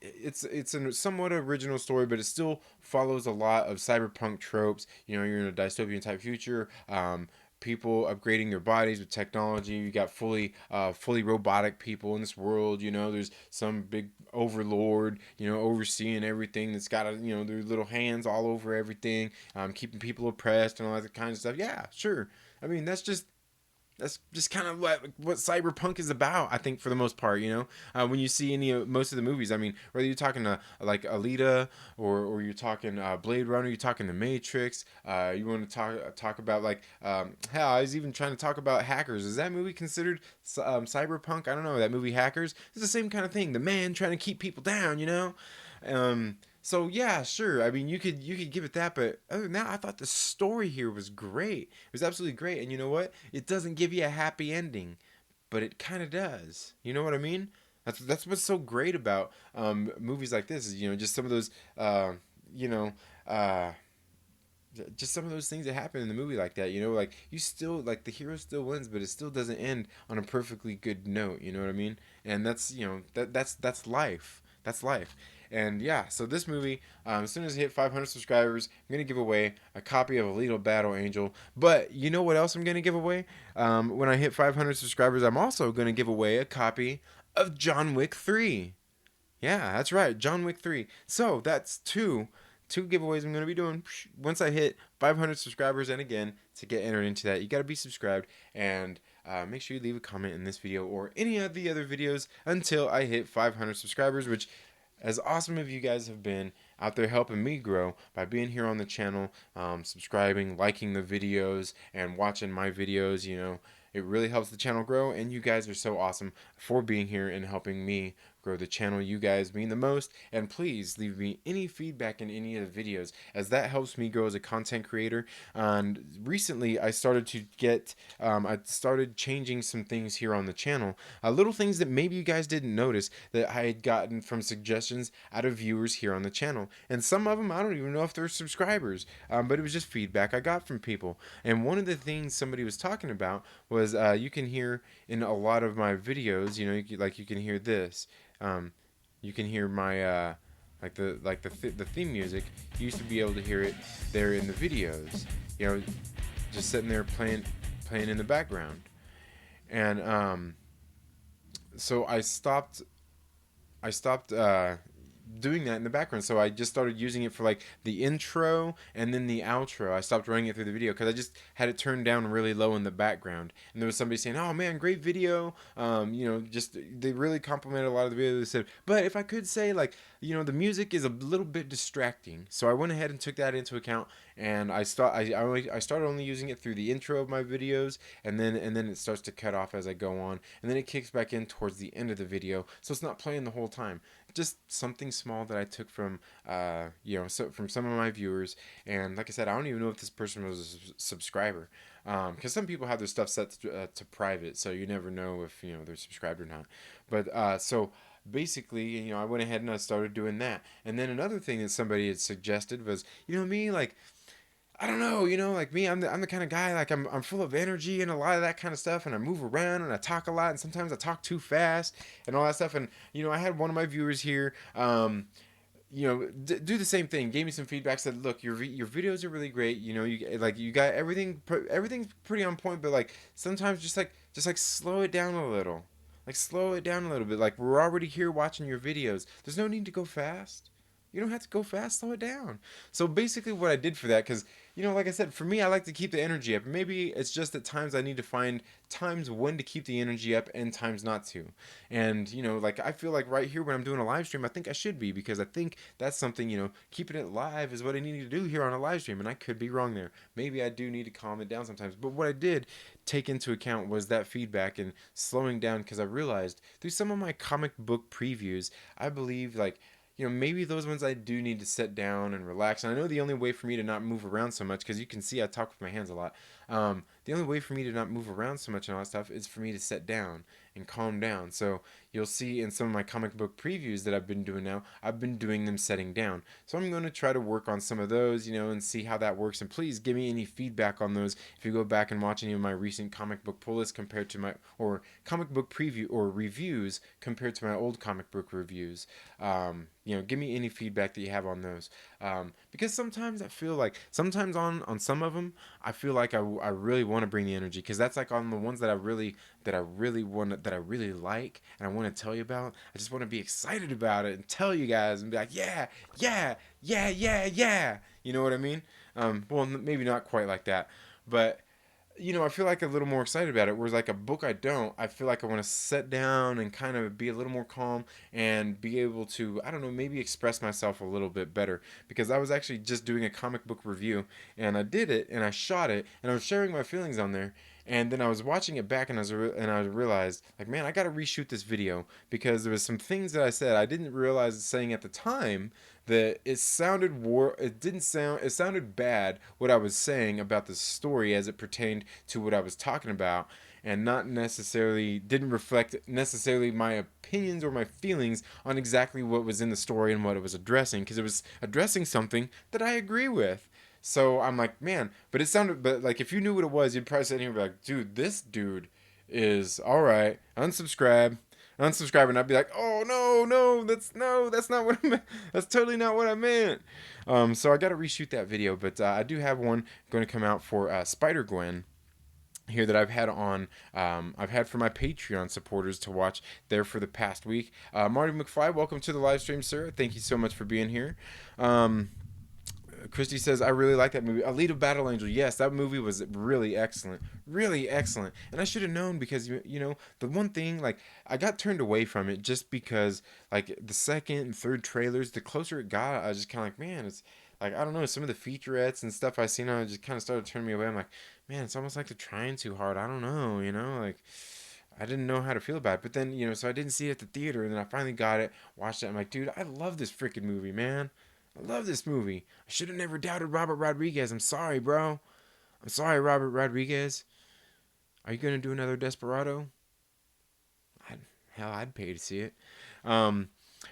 it's a somewhat original story, but it still follows a lot of cyberpunk tropes. You're in a dystopian type future. People upgrading their bodies with technology. You got fully robotic people in this world. There's some big overlord, overseeing everything, that's got their little hands all over everything, keeping people oppressed and all that kind of stuff. Yeah, sure. I mean, that's just kind of what cyberpunk is about, I think, for the most part. When you see most of the movies, I mean, whether you're talking like Alita, or you're talking Blade Runner, you're talking The Matrix. You want to talk about like hell, I was even trying to talk about Hackers. Is that movie considered cyberpunk? I don't know. That movie Hackers. It's the same kind of thing. The man trying to keep people down. So yeah, sure. I mean, you could give it that, but other than that, I thought the story here was great. It was absolutely great, and you know what? It doesn't give you a happy ending, but it kind of does. You know what I mean? That's what's so great about movies like this. Is just some of those you know uh, just some of those things that happen in the movie like that. Like you still like the hero still wins, but it still doesn't end on a perfectly good note. You know what I mean? And that's life. That's life. And yeah, so this movie, as soon as I hit 500 subscribers, I'm gonna give away a copy of Alito Battle Angel. But you know what else I'm gonna give away? When I hit 500 subscribers, I'm also gonna give away a copy of John Wick 3. Yeah, that's right, John Wick 3. So that's two giveaways I'm going to be doing once I hit 500 subscribers. And again, to get entered into that, you got to be subscribed, and make sure you leave a comment in this video or any of the other videos until I hit 500 subscribers, which, as awesome as you guys have been out there helping me grow by being here on the channel, subscribing, liking the videos, and watching my videos, it really helps the channel grow, and you guys are so awesome for being here and helping me grow the channel. You guys mean the most, and please leave me any feedback in any of the videos, as that helps me grow as a content creator. And recently I started to get I started changing some things here on the channel, little things that maybe you guys didn't notice that I had gotten from suggestions out of viewers here on the channel, and some of them I don't even know if they're subscribers, but it was just feedback I got from people. And one of the things somebody was talking about was you can hear in a lot of my videos, you can hear this. Um, you can hear my the theme music. You used to be able to hear it there in the videos. Just sitting there playing in the background. And so I stopped doing that in the background. So I just started using it for like the intro and then the outro. I stopped running it through the video because I just had it turned down really low in the background. And there was somebody saying, "Oh man, great video." Just they really complimented a lot of the video. They said, but if I could say, like, the music is a little bit distracting. So I went ahead and took that into account, and I started only using it through the intro of my videos, and then it starts to cut off as I go on, and then it kicks back in towards the end of the video, so it's not playing the whole time. Just something small that I took from from some of my viewers. And like I said, I don't even know if this person was a subscriber, because some people have their stuff set to private, so you never know if they're subscribed or not. But so basically, I went ahead and I started doing that. And then another thing that somebody had suggested was, me, like, I don't know, like me, I'm the kind of guy, like, I'm full of energy and a lot of that kind of stuff, and I move around and I talk a lot, and sometimes I talk too fast and all that stuff. And I had one of my viewers here, do the same thing. Gave me some feedback. Said, "Look, your videos are really great. You got everything's pretty on point, but like sometimes just like slow it down a little, like slow it down a little bit. Like, we're already here watching your videos. There's no need to go fast. You don't have to go fast. Slow it down." So basically, what I did for that, because like I said, for me, I like to keep the energy up. Maybe it's just at times I need to find times when to keep the energy up and times not to. And like, I feel like right here when I'm doing a live stream, I think I should be, because I think that's something, keeping it live is what I need to do here on a live stream, and I could be wrong there. Maybe I do need to calm it down sometimes. But what I did take into account was that feedback and slowing down, because I realized through some of my comic book previews, I believe, like, maybe those ones I do need to sit down and relax. And I know the only way for me to not move around so much, because you can see I talk with my hands a lot. The only way for me to not move around so much and all that stuff is for me to sit down and calm down. So you'll see in some of my comic book previews that I've been doing now, I've been doing them setting down. So I'm going to try to work on some of those, and see how that works. And please give me any feedback on those if you go back and watch any of my recent comic book pull lists compared to my, or comic book preview or reviews compared to my old comic book reviews. Give me any feedback that you have on those. Because sometimes I feel like, sometimes on some of them, I feel like I really want to bring the energy, because that's like on the ones that I really like and I want to tell you about. I just want to be excited about it and tell you guys and be like, yeah, yeah, yeah, yeah, yeah. You know what I mean? Well, maybe not quite like that, but I feel like a little more excited about it. Whereas like a book, I feel like I want to sit down and kind of be a little more calm and be able to, I don't know, maybe express myself a little bit better. Because I was actually just doing a comic book review, and I did it and I shot it and I was sharing my feelings on there. And then I was watching it back, and I realized, like, man, I got to reshoot this video, because there was some things that I said I didn't realize saying at the time, that it sounded bad what I was saying about the story as it pertained to what I was talking about, and not necessarily didn't reflect necessarily my opinions or my feelings on exactly what was in the story and what it was addressing, because it was addressing something that I agree with. So I'm like, man, but like, if you knew what it was, you'd probably sit here and be like, dude, this dude is all right. Unsubscribe, and I'd be like, oh no, that's not what I meant. That's totally not what I meant. So I got to reshoot that video, but I do have one going to come out for Spider Gwen here that I've had for my Patreon supporters to watch there for the past week. Marty McFly, welcome to the live stream, sir. Thank you so much for being here. Christy says, I really like that movie. Alita Battle Angel. Yes, that movie was really excellent. Really excellent. And I should have known, because, the one thing, like, I got turned away from it just because, like, the second and third trailers, the closer it got, I was just kind of like, man, it's, like, I don't know, some of the featurettes and stuff I seen, I just kind of started turning me away. I'm like, man, it's almost like they're trying too hard. I don't know, like, I didn't know how to feel about it. But then, so I didn't see it at the theater, and then I finally got it, watched it. I'm like, dude, I love this freaking movie, man. I love this movie. I should have never doubted Robert Rodriguez. I'm sorry, bro. I'm sorry, Robert Rodriguez. Are you going to do another Desperado? I'd, hell, I'd pay to see it. Um,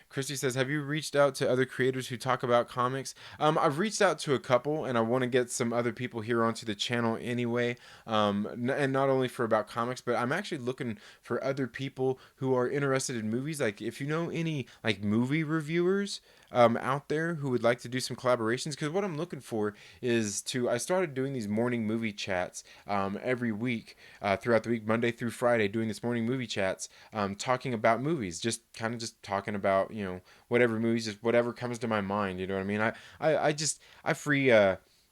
Christy says, have you reached out to other creators who talk about comics? I've reached out to a couple, and I want to get some other people here onto the channel anyway. And not only for about comics, but I'm actually looking for other people who are interested in movies. Like, if you know any, like, movie reviewers out there who would like to do some collaborations, because what I'm looking for is I started doing these morning movie chats every week, throughout the week, Monday through Friday, doing this morning movie chats, talking about movies, just talking about, whatever movies, just whatever comes to my mind. You know what I mean?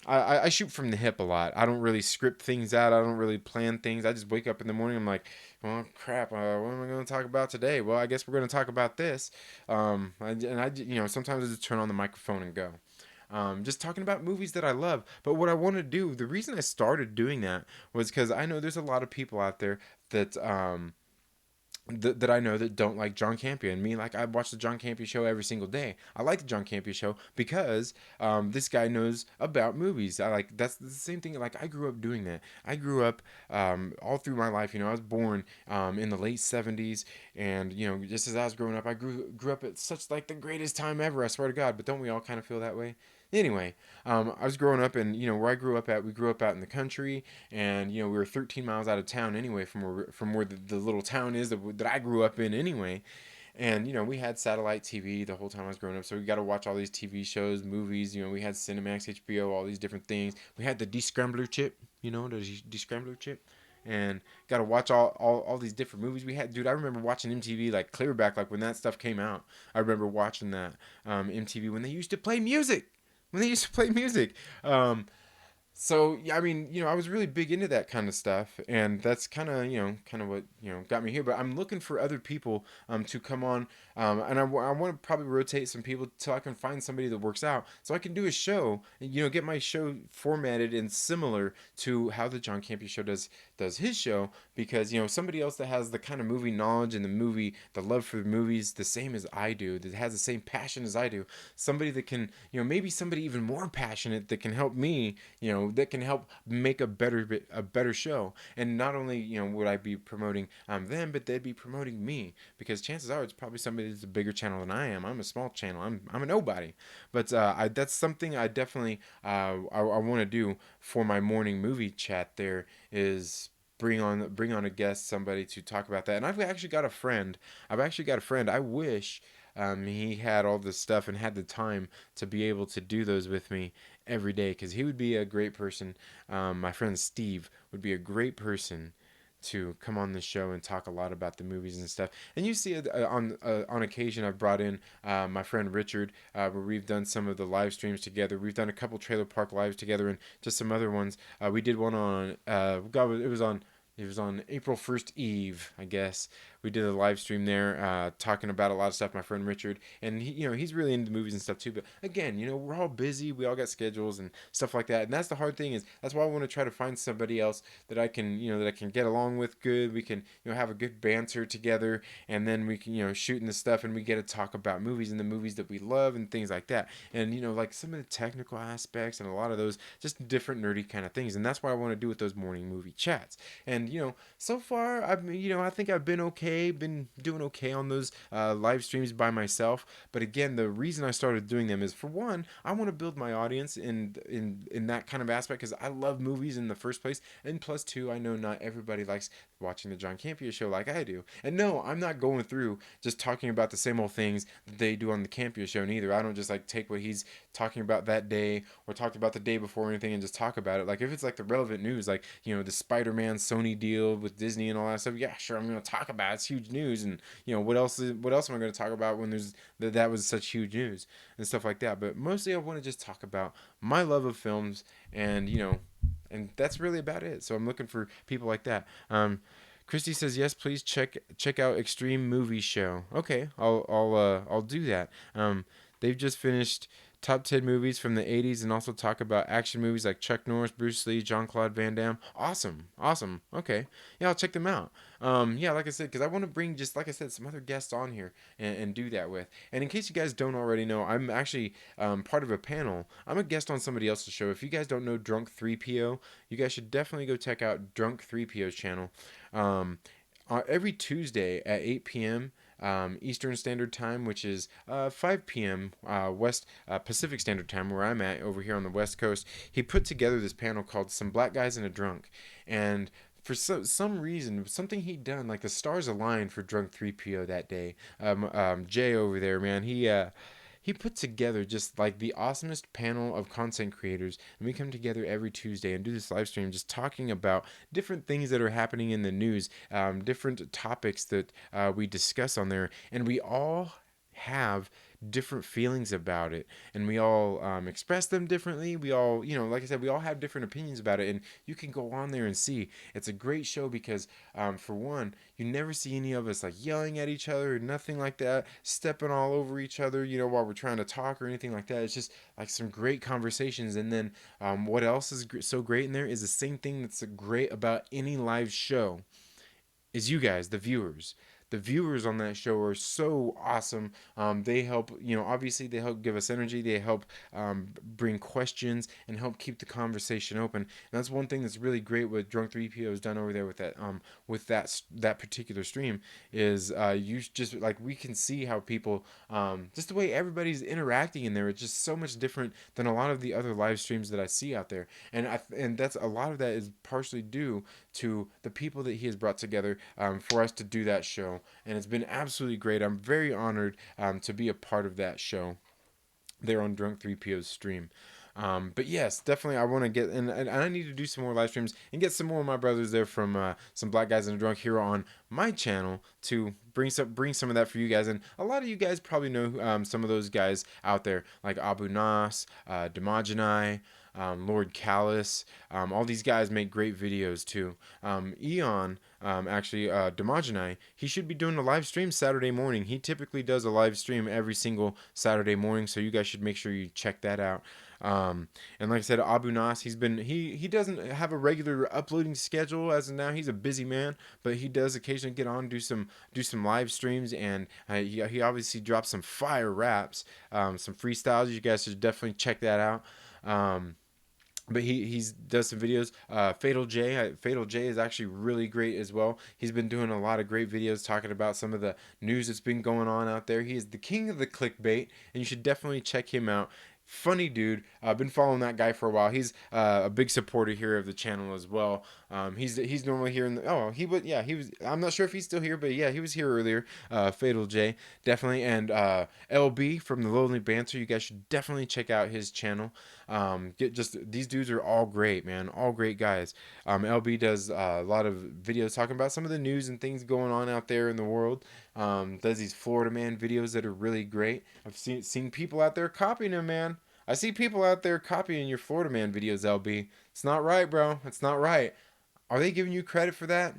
I shoot from the hip a lot. I don't really script things out. I don't really plan things. I just wake up in the morning. I'm like, well, crap. What am I going to talk about today? Well, I guess we're going to talk about this. Sometimes I just turn on the microphone and go. Just talking about movies that I love. But what I want to do, the reason I started doing that was because I know there's a lot of people out there that I know that don't like John Campea. And me, like, I watch the John Campea show every single day. I like the John Campea show because this guy knows about movies. That's the same thing. Like, I grew up doing that. I grew up all through my life. I was born in the late 70s, and just as I was growing up, I grew up at such, like, the greatest time ever. I swear to God. But don't we all kind of feel that way? Anyway, I was growing up, and where I grew up at, we grew up out in the country, and we were 13 miles out of town anyway, from where the little town is that I grew up in anyway. And we had satellite TV the whole time I was growing up, so we got to watch all these TV shows, movies. We had Cinemax, HBO, all these different things. We had the descrambler chip, the descrambler chip, and got to watch all these different movies we had. Dude, I remember watching MTV, like, clear back, like, when that stuff came out. I remember watching that MTV when they used to play music. So yeah, I mean, I was really big into that kind of stuff, and that's kind of what got me here. But I'm looking for other people to come on, and I want to probably rotate some people till I can find somebody that works out, so I can do a show, and get my show formatted and similar to how the John Campea show does his show, because somebody else that has the kind of movie knowledge and the love for the movies the same as I do, that has the same passion as I do, somebody that can maybe somebody even more passionate that can help me that can help make a better show. And not only would I be promoting them, but they'd be promoting me, because chances are it's probably somebody that's a bigger channel than I am. I'm a small channel. I'm a nobody. But that's something I definitely I want to do for my morning movie chat. There is bring on a guest, somebody to talk about that. And I've actually got a friend. I wish he had all this stuff and had the time to be able to do those with me every day, because he would be a great person. My friend Steve would be a great person to come on the show and talk a lot about the movies and stuff. And you see it on occasion. I've brought in my friend Richard, where we've done some of the live streams together. We've done a couple Trailer Park lives together, and just some other ones. We did one on God, it was on April 1st Eve, I guess. We did a live stream there, talking about a lot of stuff. My friend Richard, and he's really into movies and stuff too. But again, we're all busy. We all got schedules and stuff like that. And that's the hard thing, is that's why I want to try to find somebody else that I can get along with good. We can have a good banter together, and then we can shoot in the stuff, and we get to talk about movies and the movies that we love and things like that. And like some of the technical aspects and a lot of those just different nerdy kind of things. And that's what I want to do with those morning movie chats. And so far I think I've been okay, been doing okay on those live streams by myself. But again, the reason I started doing them is, for one, I want to build my audience in that kind of aspect, because I love movies in the first place. And plus two, I know not everybody likes watching the John Campea show like I do. And no, I'm not going through just talking about the same old things that they do on the Campea show neither. I don't just like take what he's talking about that day or talked about the day before or anything and just talk about it. Like if it's like the relevant news, like the Spider-Man Sony deal with Disney and all that stuff, yeah, sure, I'm going to talk about it. It's huge news. And what else am I going to talk about when there's that was such huge news and stuff like that. But mostly I want to just talk about my love of films, and and that's really about it. So I'm looking for people like that. Christy says, yes, please check out Extreme Movie Show. Okay, I'll do that. They've just finished top 10 movies from the 80s, and also talk about action movies like Chuck Norris, Bruce Lee, Jean-Claude Van Damme. Awesome. Okay. Yeah, I'll check them out. Yeah, like I said, because I want to bring, just like I said, some other guests on here and do that with. And in case you guys don't already know, I'm actually part of a panel. I'm a guest on somebody else's show. If you guys don't know Drunk 3PO, you guys should definitely go check out Drunk 3PO's channel. Every Tuesday at 8 p.m. Eastern Standard Time, which is 5 p.m. West Pacific Standard Time, where I'm at over here on the West Coast. He put together this panel called "Some Black Guys and a Drunk," and for some reason, something he'd done, like the stars aligned for Drunk 3PO that day. Jay over there, man, he put together just like the awesomest panel of content creators, and we come together every Tuesday and do this live stream just talking about different things that are happening in the news, different topics that we discuss on there, and we all have different feelings about it, and we all express them differently. We all, like I said, we all have different opinions about it, and you can go on there and see. It's a great show because, for one, you never see any of us like yelling at each other or nothing like that, stepping all over each other, while we're trying to talk or anything like that. It's just like some great conversations. And then what else is so great in there is the same thing that's great about any live show is you guys, the viewers. The viewers on that show are so awesome. They help, obviously they help give us energy. They help bring questions and help keep the conversation open. And that's one thing that's really great what Drunk 3PO has done over there with that particular stream is you just like we can see how people just the way everybody's interacting in there. It's just so much different than a lot of the other live streams that I see out there. And that's a lot of that is partially due to the people that he has brought together for us to do that show. And it's been absolutely great. I'm very honored to be a part of that show there on Drunk 3PO's stream. But yes, definitely I want to get, and I need to do some more live streams and get some more of my brothers there from some Black Guys and a Drunk here on my channel to bring some of that for you guys. And a lot of you guys probably know some of those guys out there, like Abu Nas, Demogeny, Lord Callus. All these guys make great videos too. Eon, actually, Demogeny, he should be doing a live stream Saturday morning. He typically does a live stream every single Saturday morning, so you guys should make sure you check that out. And like I said, Abu Nas, he doesn't have a regular uploading schedule as of now. He's a busy man, but he does occasionally get on, do some live streams, and he obviously drops some fire raps, some freestyles. You guys should definitely check that out. but he's does some videos. Fatal J is actually really great as well. He's been doing a lot of great videos talking about some of the news that's been going on out there. He is the king of the clickbait, and you should definitely check him out. Funny dude. I've been following that guy for a while. He's a big supporter here of the channel as well. He's normally here in the, oh, he was, yeah, he was, I'm not sure if he's still here, but yeah, he was here earlier. Fatal J, definitely. And LB from the Lonely Banter, you guys should definitely check out his channel. Get just these dudes are all great, man, all great guys. LB does a lot of videos talking about some of the news and things going on out there in the world. Does these Florida man videos that are really great. I've seen people out there copying him, man. I see people out there copying your Florida man videos, LB. It's not right, bro. It's not right. Are they giving you credit for that?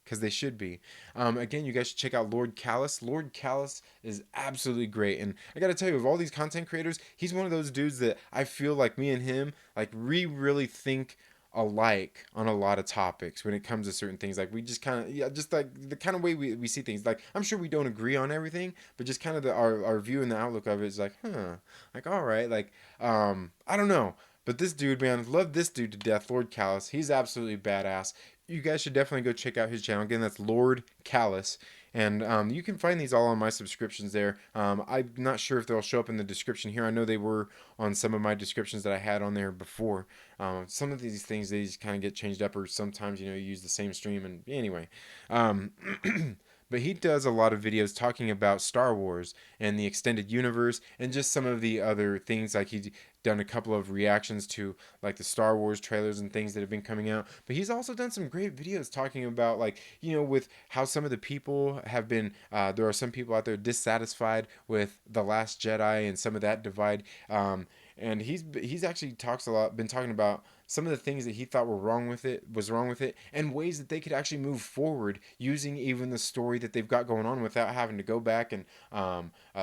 Because they should be. Again, you guys should check out Lord Callus. Lord Callus is absolutely great, and I got to tell you, of all these content creators, he's one of those dudes that I feel like me and him, like we really think alike on a lot of topics when it comes to certain things. Like we just kind of, yeah, just like the kind of way we see things. Like I'm sure we don't agree on everything, but just kind of our view and the outlook of it is like, huh, like all right, like I don't know. But this dude, man, love this dude to death, Lord Callus. He's absolutely badass. You guys should definitely go check out his channel. Again, that's Lord Callus. And you can find these all on my subscriptions there. I'm not sure if they'll show up in the description here. I know they were on some of my descriptions that I had on there before. Some of these things, they just kind of get changed up, or sometimes, you use the same stream. And anyway. Um, but he does a lot of videos talking about Star Wars and the extended universe and just some of the other things. Like he's done a couple of reactions to like the Star Wars trailers and things that have been coming out. But he's also done some great videos talking about, like, with how some of the people have been, there are some people out there dissatisfied with The Last Jedi and some of that divide. And he's actually been talking about some of the things that he thought was wrong with it, and ways that they could actually move forward using even the story that they've got going on without having to go back and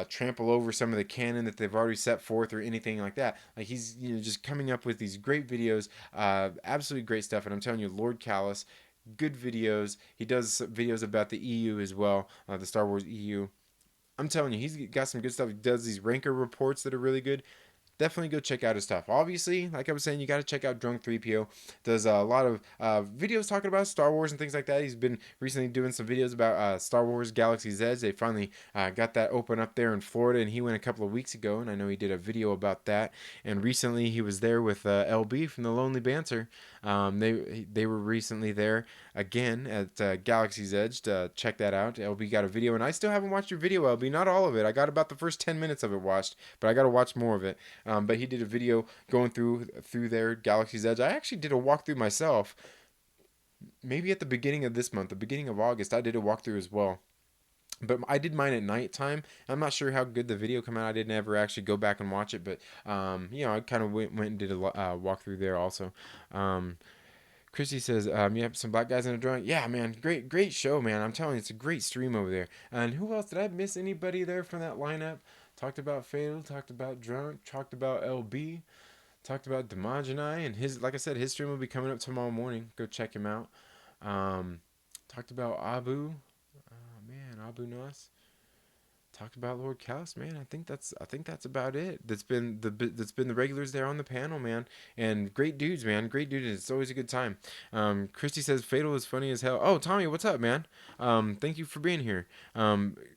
trample over some of the canon that they've already set forth or anything like that. Like he's just coming up with these great videos, absolutely great stuff. And I'm telling you, Lord Callus, good videos. He does videos about the EU as well, the Star Wars EU. I'm telling you, he's got some good stuff. He does these ranker reports that are really good. Definitely go check out his stuff. Obviously, like I was saying, you got to check out Drunk 3PO. Does a lot of videos talking about Star Wars and things like that. He's been recently doing some videos about Star Wars Galaxy's Edge. They finally got that open up there in Florida, and he went a couple of weeks ago, and I know he did a video about that. And recently, he was there with LB from the Lonely Banter. They were recently there again at Galaxy's Edge to check that out. LB got a video, and I still haven't watched your video, LB. Not all of it. I got about the first 10 minutes of it watched, but I got to watch more of it. But he did a video going through their Galaxy's Edge. I actually did a walkthrough myself, maybe at the beginning of this month, the beginning of August. I did a walkthrough as well. But I did mine at nighttime. I'm not sure how good the video came out. I didn't ever actually go back and watch it, but I kind of went and did a walkthrough there also. Christy says, you have some black guys in a drawing. Yeah, man, great show, man. I'm telling you, it's a great stream over there. And who else? Did I miss anybody there from that lineup? Talked about Fatal, talked about Drunk, talked about LB, talked about Demogeny, and like I said, his stream will be coming up tomorrow morning. Go check him out. Talked about Abu. Oh man, Abu Nas. Talked about Lord Callus, man. I think that's about it. That's been the regulars there on the panel, man. And great dudes, man. Great dudes. It's always a good time. Christy says Fatal is funny as hell. Oh, Tommy, what's up, man? Thank you for being here.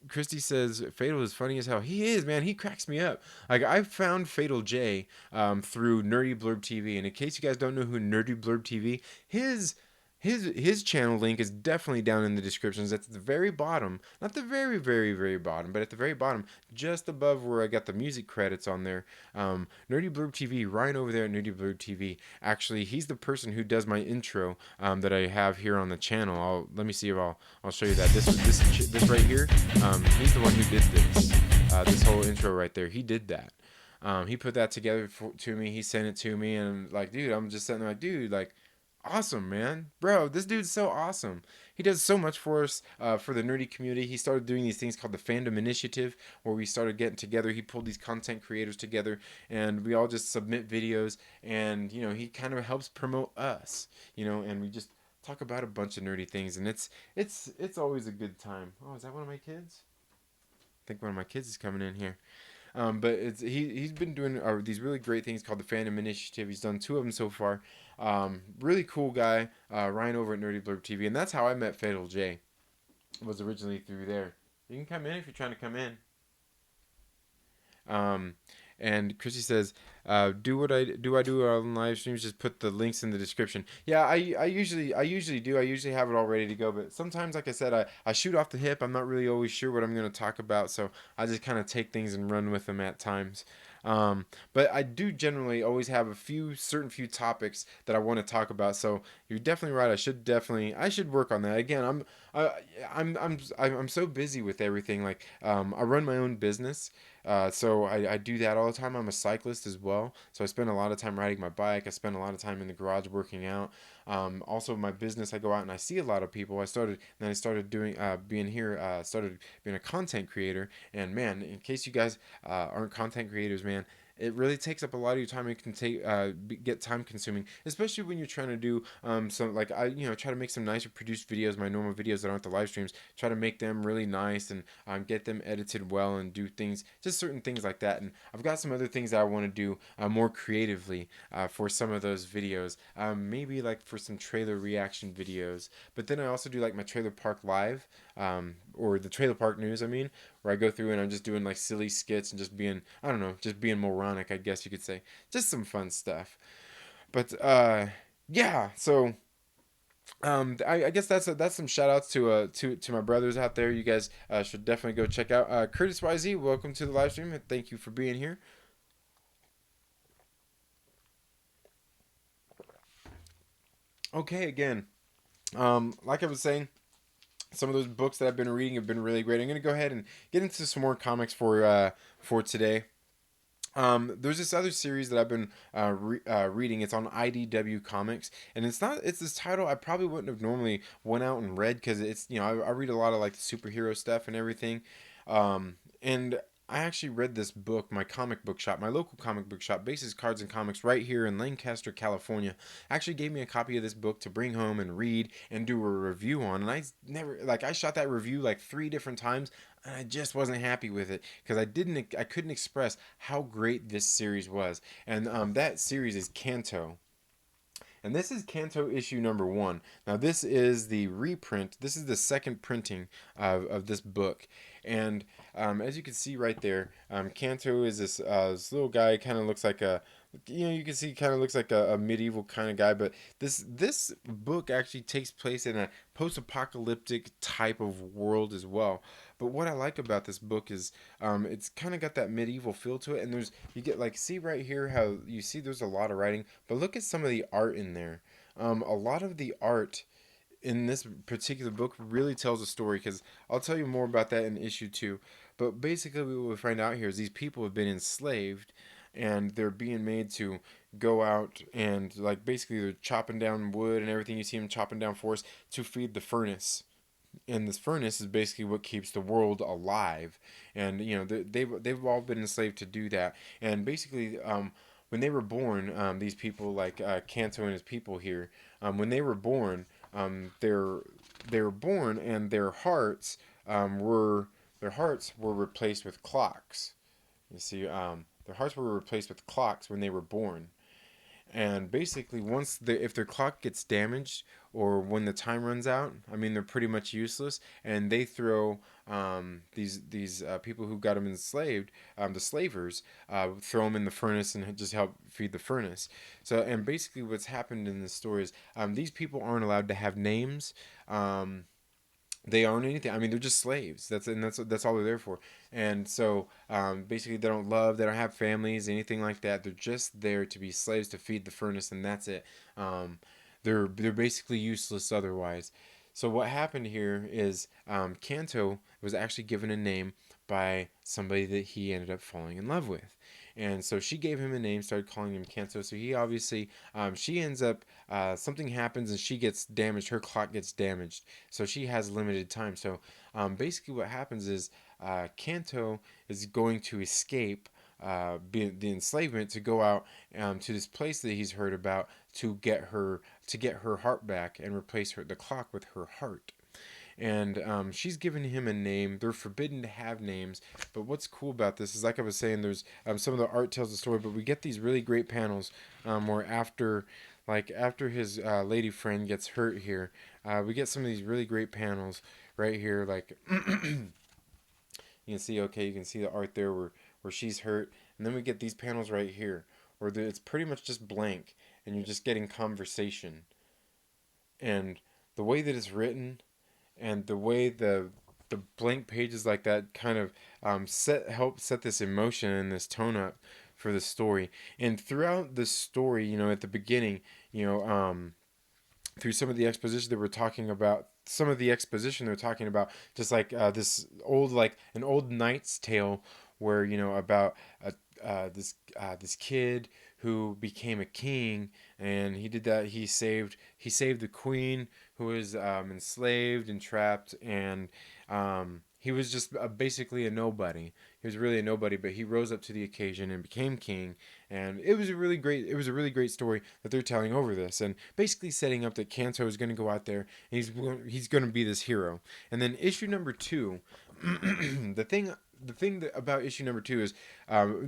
Christy says Fatal is funny as hell. He is, man. He cracks me up. Like I found Fatal J through Nerdy Blurb TV, and in case you guys don't know who Nerdy Blurb TV, his channel link is definitely down in the descriptions. At the very bottom, not the very very very bottom, but at the very bottom, just above where I got the music credits on there. Nerdy Blurb TV, Ryan over there at Nerdy Blurb TV. Actually, he's the person who does my intro that I have here on the channel. Let me see if I'll show you that. This right here. He's the one who did this. This whole intro right there. He did that. He put that together to me. He sent it to me, and like, dude, I'm just sitting there like, dude, like. Awesome, man. Bro, this dude's so awesome. He does so much for us, for the nerdy community. He started doing these things called the Fandom Initiative, where we started getting together. He pulled these content creators together, and we all just submit videos, and, he kind of helps promote us, and we just talk about a bunch of nerdy things, and it's always a good time. Oh, is that one of my kids? I think one of my kids is coming in here. But he's been doing these really great things called the Fandom Initiative. He's done two of them so far. Really cool guy, Ryan over at Nerdy Blurb TV, and that's how I met Fatal J. Was originally through there. You can come in if you're trying to come in. Um, and Chrissy says, "Do what I do. I do on live streams. Just put the links in the description." Yeah, I usually do. I usually have it all ready to go. But sometimes, like I said, I shoot off the hip. I'm not really always sure what I'm going to talk about, so I just kind of take things and run with them at times. But I do generally always have a few topics that I want to talk about. So you're definitely right. I should work on that. Again, I, I'm so busy with everything. Like I run my own business. So I do that all the time. I'm a cyclist as well. So I spend a lot of time riding my bike. I spend a lot of time in the garage working out. Also, my business, I go out and I see a lot of people. I started doing, being here, started being a content creator. And man, in case you guys aren't content creators, man, it really takes up a lot of your time. It can get time consuming, especially when you're trying to do some like try to make some nicer produced videos, my normal videos that aren't the live streams. Try to make them really nice and get them edited well and do things, just certain things like that. And I've got some other things that I want to do more creatively for some of those videos. Maybe like for some trailer reaction videos. But then I also do like my Trailer Park Live, or the Trailer Park News, I mean, where I go through and I'm just doing like silly skits and just being, I don't know, just being moronic, I guess you could say. Just some fun stuff. But yeah, so I guess that's some shout outs to my brothers out there. You guys should definitely go check out Curtis YZ. Welcome to the live stream and thank you for being here. Okay, again, like I was saying, some of those books that I've been reading have been really great. I'm gonna go ahead and get into some more comics for today. There's this other series that I've been reading. It's on IDW Comics, and it's this title I probably wouldn't have normally went out and read because it's I read a lot of like the superhero stuff and everything, and I actually read this book. My comic book shop, my local comic book shop, Bases Cards and Comics, right here in Lancaster, California, actually gave me a copy of this book to bring home and read and do a review on. And I shot that review like 3 different times, and I just wasn't happy with it because I couldn't express how great this series was. And that series is Kanto. And this is Kanto issue number 1. Now, this is the reprint. This is the second printing of this book. And as you can see right there, Kanto is this little guy. Kind of looks like you can see kind of looks like a medieval kind of guy. But this book actually takes place in a post-apocalyptic type of world as well. But what I like about this book is it's kind of got that medieval feel to it. And you get like, see right here how you see there's a lot of writing. But look at some of the art in there. A lot of the art in this particular book really tells a story, because I'll tell you more about that in issue 2. But basically what we find out here is these people have been enslaved and they're being made to go out and like basically they're chopping down wood and everything. You see them chopping down forest to feed the furnace, and this furnace is basically what keeps the world alive. And they've all been enslaved to do that. And basically when they were born, these people like Kanto and his people here, when they were born, they were born and their hearts were replaced with clocks. You see, their hearts were replaced with clocks when they were born. And basically, if their clock gets damaged or when the time runs out, I mean, they're pretty much useless. And they throw these people who got them enslaved, the slavers, throw them in the furnace and just help feed the furnace. So, and basically, what's happened in this story is these people aren't allowed to have names. They aren't anything. I mean, they're just slaves. That's all they're there for. And so, basically, they don't have families, anything like that. They're just there to be slaves to feed the furnace, and that's it. They're basically useless otherwise. So what happened here is Kanto was actually given a name by somebody that he ended up falling in love with. And so she gave him a name, started calling him Kanto. So he obviously, she ends up, something happens and she gets damaged. Her clock gets damaged. So she has limited time. So basically what happens is Kanto is going to escape the enslavement to go out to this place that he's heard about to get her heart back and replace the clock with her heart. and she's given him a name. They're forbidden to have names, but what's cool about this is, like I was saying, there's some of the art tells the story, but we get these really great panels where after his lady friend gets hurt here, we get some of these really great panels right here. Like you can see, okay, you can see the art there where she's hurt, and then we get these panels right here where it's pretty much just blank, and you're just getting conversation, and the way that it's written, and the way the blank pages like that kind of help set this emotion and this tone up for the story. And throughout the story, at the beginning, through some of the exposition that we're talking about, just like this old, like an old knight's tale, where about this kid who became a king, and he did that. He saved the queen who was enslaved and trapped, and he was just basically a nobody. He was really a nobody, but he rose up to the occasion and became king. And it was a really great story that they're telling over this, and basically setting up that Kanto is going to go out there and he's going to be this hero. And then issue number two, about issue number two is,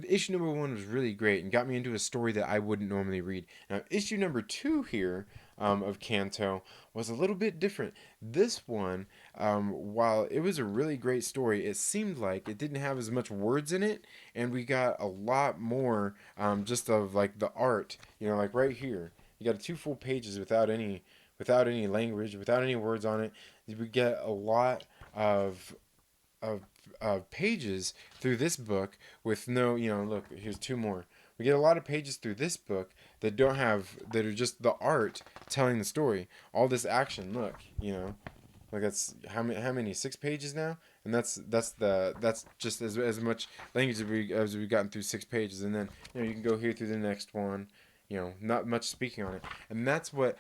issue number one was really great and got me into a story that I wouldn't normally read. Now, issue number two here, of Kanto, was a little bit different. This one, while it was a really great story, it seemed like it didn't have as much words in it, and we got a lot more, just of like the art. Like right here, you got two full pages without any language, without any words on it. We get a lot of of pages through this book with no, look, here's two more. We get a lot of pages through this book that are just the art telling the story. All this action, look, like that's how many 6 pages now, and that's just as much language as we've gotten through 6 pages, and then you can go here through the next one. Not much speaking on it, and that's what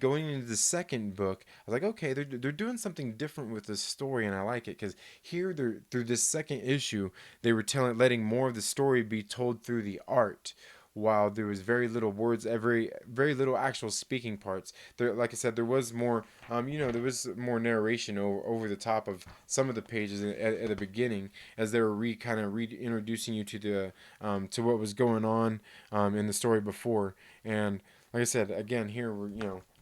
going into the second book. I was like, okay, they're doing something different with this story, and I like it because here they're through this second issue they were letting more of the story be told through the art, while there was very little words, very little actual speaking parts. There, like I said, there was more, there was more narration over the top of some of the pages at the beginning, as they were kind of reintroducing you to what was going on in the story before. And like I said, again, here we're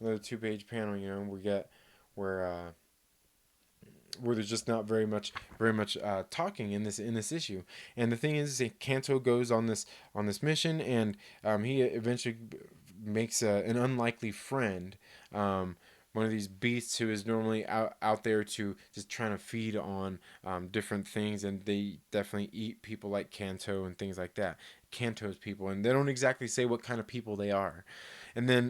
another 2 page panel. We get where. Where there's just not very much talking in this issue. And the thing is, Kanto goes on this mission, and he eventually makes an unlikely friend, one of these beasts who is normally out there to just trying to feed on different things, and they definitely eat people like Kanto and things like that. Kanto's people, and they don't exactly say what kind of people they are. And then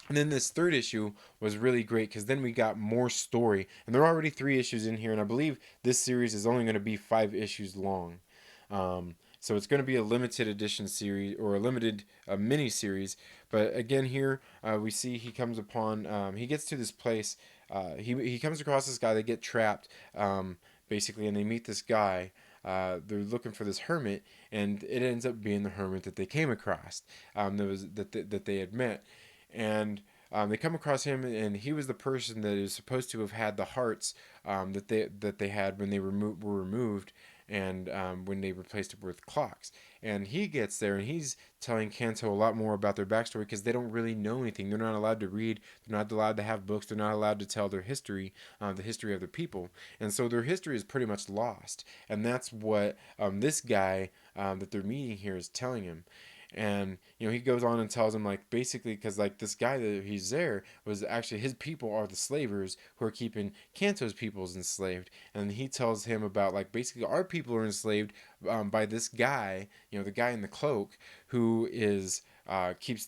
and then this third issue was really great because then we got more story, and there are already 3 issues in here, and I believe this series is only going to be 5 issues long. So it's going to be a limited edition series, or a limited mini series. But again, here we see he gets to this place. He comes across this guy. They get trapped, basically, and they meet this guy. They're looking for this hermit, and it ends up being the hermit that they came across. That they had met, and they come across him, and he was the person that is supposed to have had the hearts that they had when they were removed, and when they replaced it with clocks. And he gets there, and he's telling Kanto a lot more about their backstory because they don't really know anything. They're not allowed to read. They're not allowed to have books. They're not allowed to tell their history, the history of the people, and so their history is pretty much lost. And that's what this guy that they're meeting here is telling him. And he goes on and tells him, like, basically, because like this guy that he's there was actually, his people are the slavers who are keeping Kanto's peoples enslaved. And he tells him about, like, basically our people are enslaved by this guy, the guy in the cloak, who is keeps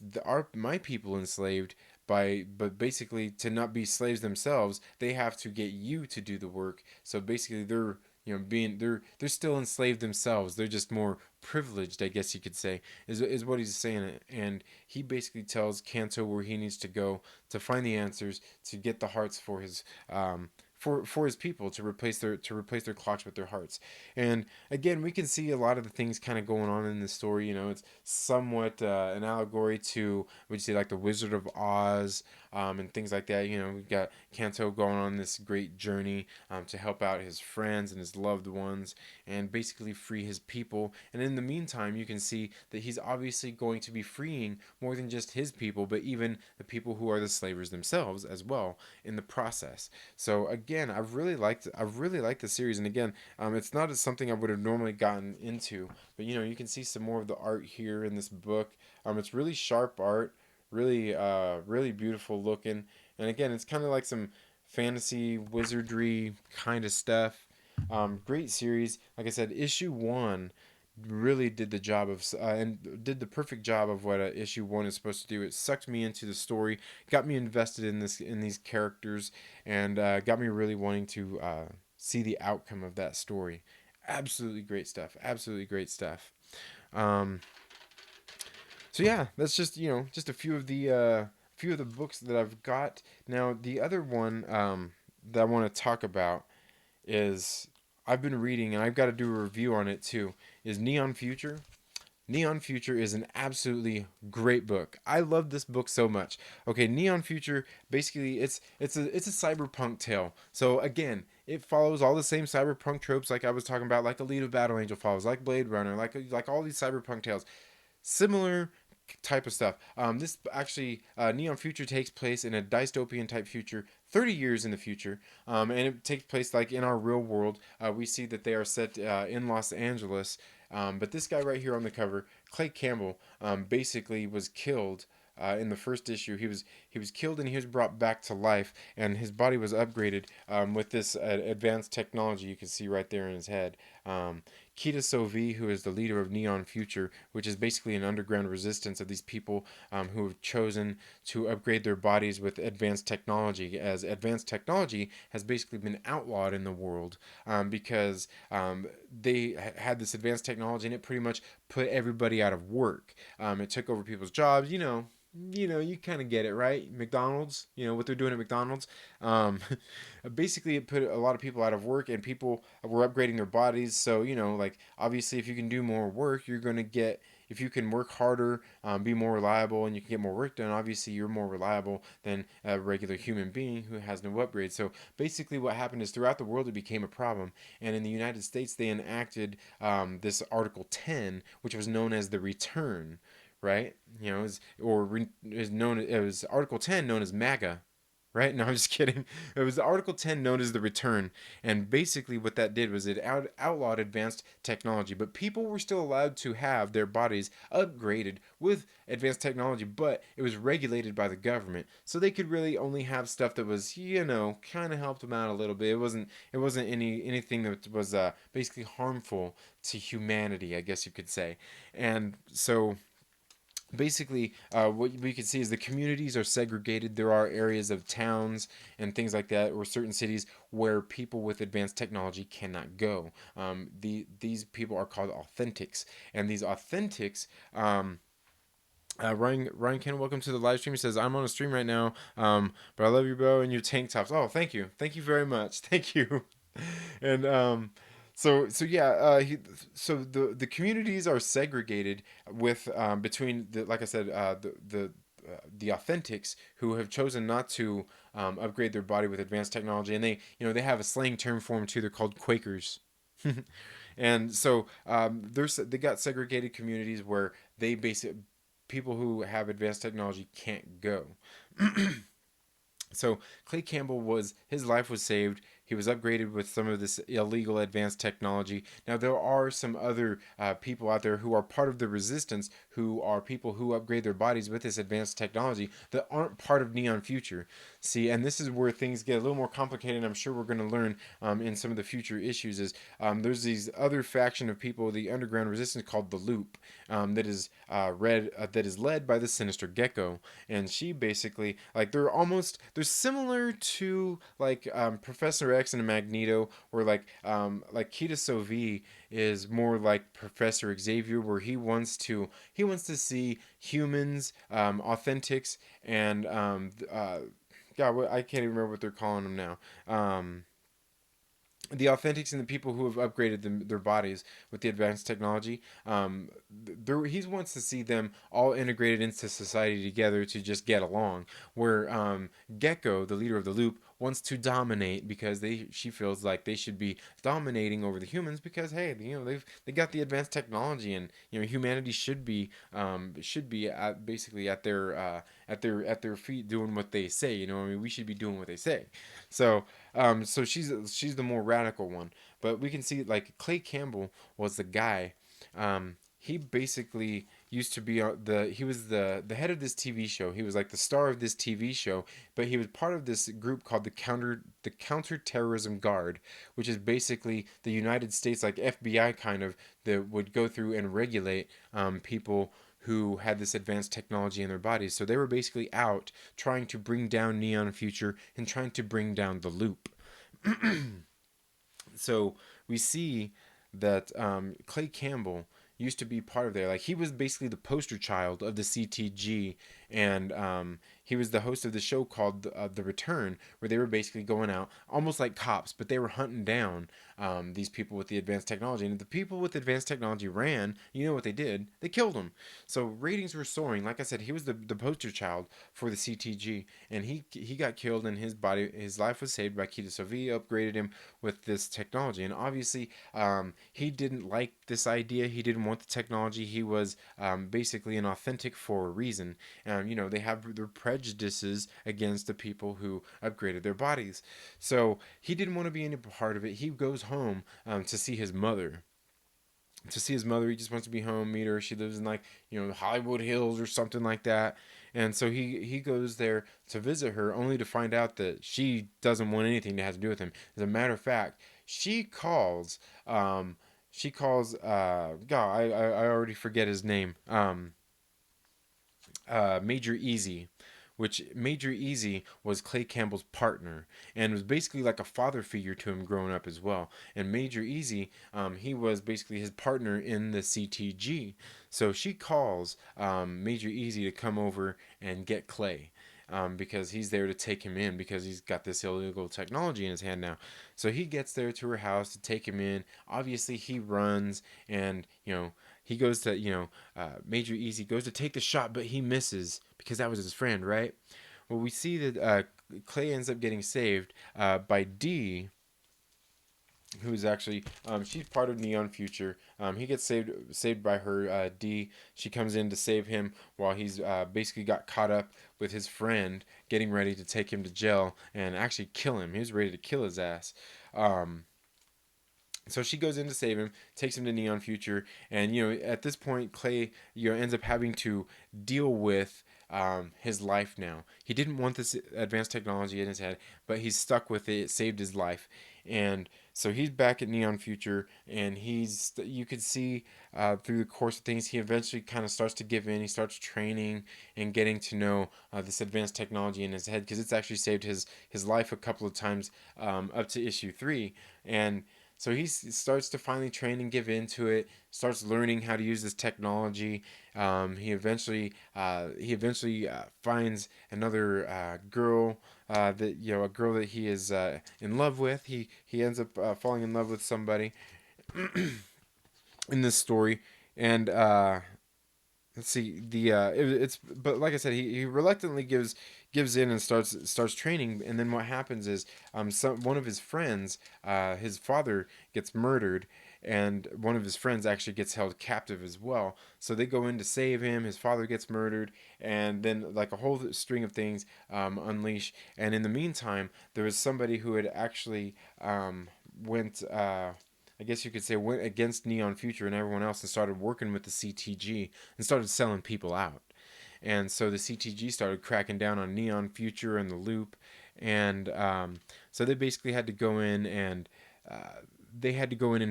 my people enslaved. But basically, to not be slaves themselves, they have to get you to do the work. So basically, they're still enslaved themselves. They're just more privileged, I guess you could say, is what he's saying. And he basically tells Kanto where he needs to go to find the answers, to get the hearts for his for his people, to replace their clocks with their hearts. And again, we can see a lot of the things kind of going on in the story. It's somewhat an allegory to, would you say, like the Wizard of Oz, and things like that. We've got Kanto going on this great journey to help out his friends and his loved ones and basically free his people. And in the meantime, you can see that he's obviously going to be freeing more than just his people, but even the people who are the slavers themselves as well in the process. So again, I've really liked the series, and again, it's not something I would have normally gotten into, but you can see some more of the art here in this book. It's really sharp art, really beautiful looking, and again, it's kind of like some fantasy wizardry kind of stuff. Great series. Like I said, issue one really did the job of and did the perfect job of what issue one is supposed to do. It sucked me into the story, got me invested in these characters, and got me really wanting to see the outcome of that story. Absolutely great stuff. Absolutely great stuff. Um, so yeah, that's just just a few of the books that I've got. Now the other one that I want to talk about is I've been reading and I've got to do a review on it too. Is Neon Future. Neon Future is an absolutely great book. I love this book so much. Okay, Neon Future basically it's a cyberpunk tale. So again, it follows all the same cyberpunk tropes like I was talking about, like Alita Battle Angel follows, like Blade Runner, like all these cyberpunk tales. Similar type of stuff. This actually Neon Future takes place in a dystopian type future, 30 years in the future, and it takes place like in our real world. We see that they are set in Los Angeles, but this guy right here on the cover, Clay Campbell, basically was killed. In the first issue, he was killed and he was brought back to life, and his body was upgraded with this advanced technology you can see right there in his head. Kita Sovi, who is the leader of Neon Future, which is basically an underground resistance of these people who have chosen to upgrade their bodies with advanced technology, as advanced technology has basically been outlawed in the world because they had this advanced technology and it pretty much put everybody out of work. It took over people's jobs. You kind of get it, right? McDonald's, what they're doing at McDonald's. Um, Basically, it put a lot of people out of work, and people were upgrading their bodies. So, like obviously, if you can do more work, you're gonna get. If you can work harder, be more reliable, and you can get more work done, obviously you're more reliable than a regular human being who has no upgrade. So basically, what happened is throughout the world it became a problem, and in the United States they enacted this Article 10, which was known as the Return, right? It was Article 10 known as MAGA, right? No, I'm just kidding. It was Article 10 known as the Return. And basically, what that did was it outlawed advanced technology. But people were still allowed to have their bodies upgraded with advanced technology, but it was regulated by the government. So they could really only have stuff that was, kind of helped them out a little bit. It wasn't anything that was basically harmful to humanity, I guess you could say. And so basically what we can see is the communities are segregated. There are areas of towns and things like that, or certain cities where people with advanced technology cannot go. These people are called authentics, and these authentics Ryan Ken, welcome to the live stream. He says, I'm on a stream right now, but I love you, bro, and your tank tops. Oh, thank you. Thank you very much. Thank you. And so yeah, so the communities are segregated with between the, like I said, the authentics who have chosen not to upgrade their body with advanced technology, and they have a slang term for them too. They're called Quakers. And so they got segregated communities where they basic people who have advanced technology can't go. So Clay Campbell was his life was saved. He was upgraded with some of this illegal advanced technology. Now there are some other people out there who are part of the resistance, who are people who upgrade their bodies with this advanced technology that aren't part of Neon Future. See, and this is where things get a little more complicated. And I'm sure we're going to learn in some of the future issues. Is there's these other faction of people, the underground resistance called the Loop, that is led by the Sinister Gecko, and she basically they're similar to like Professor X and Magneto, where like Kita Sovi is more like Professor Xavier, where he wants to see humans, authentics, and God, I can't even remember what they're calling them now. the authentics and the people who have upgraded their bodies with the advanced technology, he wants to see them all integrated into society together to just get along. Where Gecko, the leader of the Loop, wants to dominate because she feels like they should be dominating over the humans because hey, they got the advanced technology, and humanity should be basically at their feet doing what they say. I mean, we should be doing what they say. So she's the more radical one. But we can see like Clay Campbell was the guy. He basically used to be he was the head of this TV show. He was like the star of this TV show, but he was part of this group called the Counterterrorism Guard, which is basically the United States like FBI kind of that would go through and regulate people who had this advanced technology in their bodies. So they were basically out trying to bring down Neon Future and trying to bring down the Loop. So we see that Clay Campbell used to be part of there. Like he was basically the poster child of the CTG, and he was the host of the show called The Return, where they were basically going out almost like cops, but they were hunting down these people with the advanced technology. And if the people with advanced technology ran, you know what they did? They killed them. So ratings were soaring. Like I said, he was the poster child for the CTG, and he got killed, and his life was saved by Kita Sovi, upgraded him with this technology. And obviously, he didn't like this idea. He didn't want the technology. He was basically an authentic for a reason. They have their prejudices against the people who upgraded their bodies. So he didn't want to be any part of it. He goes home to see his mother. He just wants to be home, meet her. She lives in like the Hollywood Hills or something like that. And so he goes there to visit her, only to find out that she doesn't want anything to have to do with him. As a matter of fact, she calls God, I already forget his name. Major Easy, which Major Easy was Clay Campbell's partner and was basically like a father figure to him growing up as well. And Major Easy, he was basically his partner in the CTG. So she calls Major Easy to come over and get Clay. Because he's there to take him in because he's got this illegal technology in his hand now. So he gets there to her house to take him in. Obviously, he runs and he goes to Major Easy goes to take the shot, but he misses because that was his friend, right? Well, we see that Clay ends up getting saved by D, who's actually she's part of Neon Future. He gets saved by her D. She comes in to save him while he's basically got caught up with his friend, getting ready to take him to jail and actually kill him. He was ready to kill his ass. So she goes in to save him, takes him to Neon Future, and at this point Clay ends up having to deal with his life now. He didn't want this advanced technology in his head, but he's stuck with it. It saved his life, and so he's back at Neon Future, and you could see through the course of things he eventually kind of starts to give in. He starts training and getting to know this advanced technology in his head because it's actually saved his life a couple of times up to issue 3, and so he starts to finally train and give into it. Starts learning how to use this technology. He eventually finds another girl that a girl that he is in love with. He ends up falling in love with somebody in this story, and let's see it's but like I said, he reluctantly gives in and starts training, and then what happens is one of his friends, his father gets murdered, and one of his friends actually gets held captive as well. So they go in to save him. His father gets murdered, and then like a whole string of things unleash. And in the meantime, there was somebody who had actually went. I guess you could say went against Neon Future and everyone else and started working with the CTG and started selling people out. And so the CTG started cracking down on Neon Future and the Loop, and so they basically had to go in and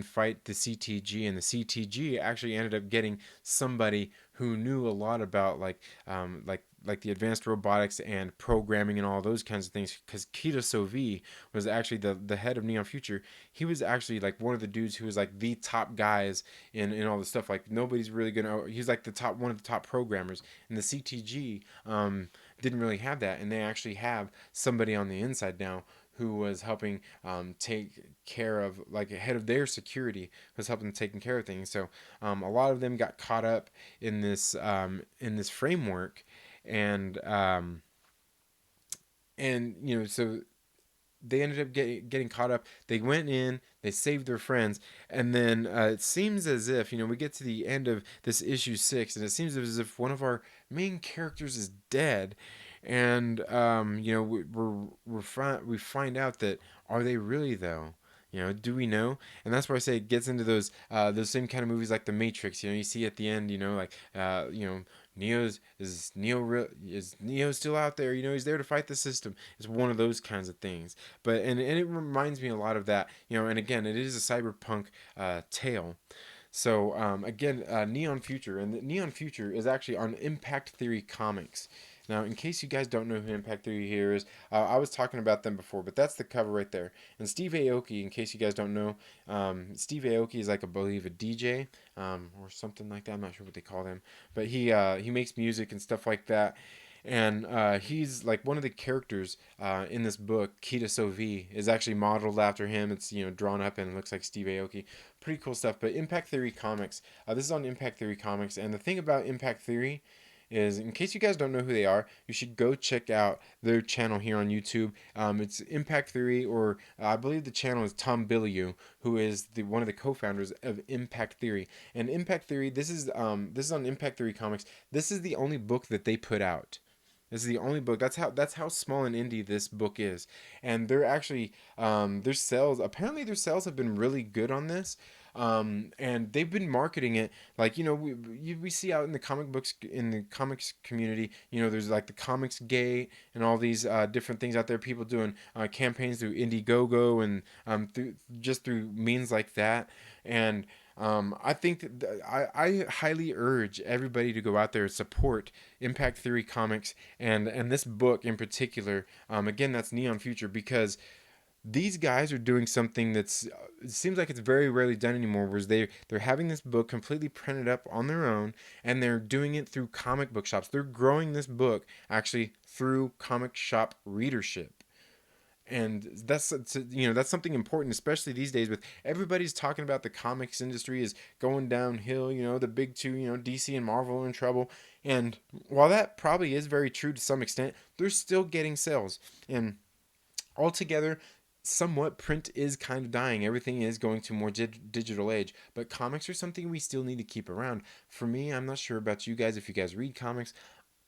fight the CTG, and the CTG actually ended up getting somebody who knew a lot about like the advanced robotics and programming and all those kinds of things, because Kita Sovi was actually the head of Neon Future. He was actually like one of the dudes who was like the top guys in all the stuff. Like nobody's really gonna. He's like one of the top programmers. And the CTG didn't really have that, and they actually have somebody on the inside now who was helping take care of, like, head of their security, was helping taking care of things. So a lot of them got caught up in this framework, and so they ended up getting caught up. They went in, they saved their friends, and then it seems as if, we get to the end of this issue 6, and it seems as if one of our main characters is dead, and we find out that, are they really though? Do we know? And that's why I say it gets into those same kind of movies like The Matrix. You see at the end, like is Neo still out there? He's there to fight the system. It's one of those kinds of things. But and it reminds me a lot of that. And again, it is a cyberpunk tale. So again, Neon Future, and the Neon Future is actually on Impact Theory Comics. Now, in case you guys don't know who Impact Theory here is, I was talking about them before, but that's the cover right there. And Steve Aoki, in case you guys don't know, Steve Aoki is, like, I believe, a DJ or something like that. I'm not sure what they call them, but he makes music and stuff like that. And he's like one of the characters in this book. Kita Sovi is actually modeled after him. It's drawn up and it looks like Steve Aoki. Pretty cool stuff. But Impact Theory Comics. This is on Impact Theory Comics, and the thing about Impact Theory is, in case you guys don't know who they are, you should go check out their channel here on YouTube. It's Impact Theory, or I believe the channel is Tom Bilyeu, who is one of the co-founders of Impact Theory. And Impact Theory, this is on Impact Theory Comics. This is the only book that they put out. This is the only book. That's how small and indie this book is, and they're actually their sales. Apparently, their sales have been really good on this, and they've been marketing it like we see out in the comics community. There's like the Comics Gate and all these different things out there. People doing campaigns through Indiegogo and through means like that, and I think that I highly urge everybody to go out there and support Impact Theory Comics and this book in particular. Again, that's Neon Future, because these guys are doing something it seems like it's very rarely done anymore, whereas they're having this book completely printed up on their own, and they're doing it through comic book shops. They're growing this book actually through comic shop readership. And that's something important, especially these days, with everybody's talking about the comics industry is going downhill. The big two, DC and Marvel, are in trouble. And while that probably is very true to some extent, they're still getting sales. And altogether, somewhat, print is kind of dying. Everything is going to more digital age, but comics are something we still need to keep around. For me, I'm not sure about you guys, if you guys read comics.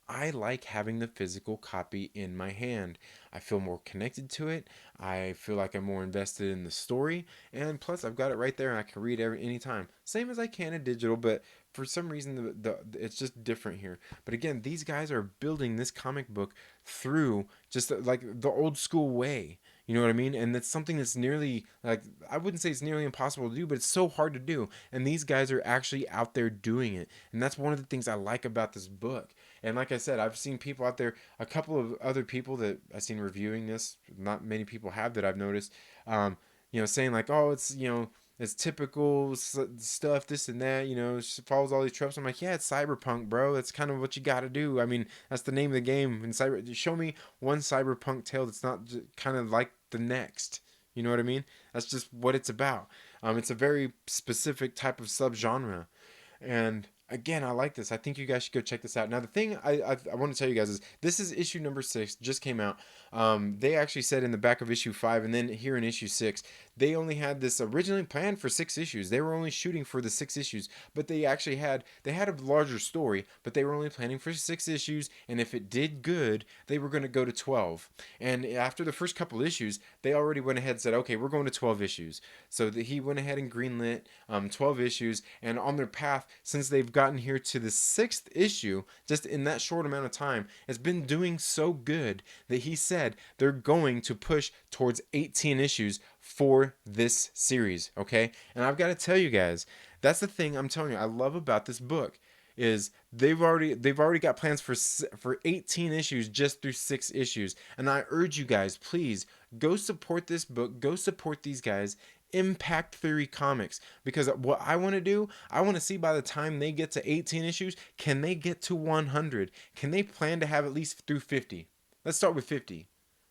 I like having the physical copy in my hand. I feel more connected to it. I feel like I'm more invested in the story. And plus, I've got it right there and I can read it anytime. Same as I can in digital, but for some reason, it's just different here. But again, these guys are building this comic book through just like the old school way. You know what I mean? And that's something that's nearly, like, I wouldn't say it's nearly impossible to do, but it's so hard to do. And these guys are actually out there doing it. And that's one of the things I like about this book. And like I said, I've seen people out there, a couple of other people that I've seen reviewing this, not many people have that I've noticed, saying like, oh, it's typical stuff, this and that, follows all these tropes. I'm like, yeah, it's cyberpunk, bro. That's kind of what you got to do. I mean, that's the name of the game. And show me one cyberpunk tale that's not kind of like the next. You know what I mean? That's just what it's about. It's a very specific type of subgenre. And again, I like this. I think you guys should go check this out. Now, the thing I want to tell you guys is this is issue number 6, just came out. They actually said in the back of issue 5, and then here in issue 6, they only had this originally planned for 6 issues. They were only shooting for the 6 issues, but they actually had a larger story, but they were only planning for 6 issues, and if it did good, they were going to go to 12. And after the first couple issues, they already went ahead and said, okay, we're going to 12 issues. So he went ahead and greenlit 12 issues, and on their path, since they've gotten here to the 6th issue, just in that short amount of time, it's been doing so good that he said they're going to push towards 18 issues for this series, okay? And I've got to tell you guys, that's the thing I'm telling you I love about this book, is they've already got plans for 18 issues just through 6 issues. And I urge you guys, please go support this book, go support these guys. Impact Theory Comics, because what I want to do, I want to see by the time they get to 18 issues, can they get to 100? Can they plan to have at least through 50? Let's start with 50.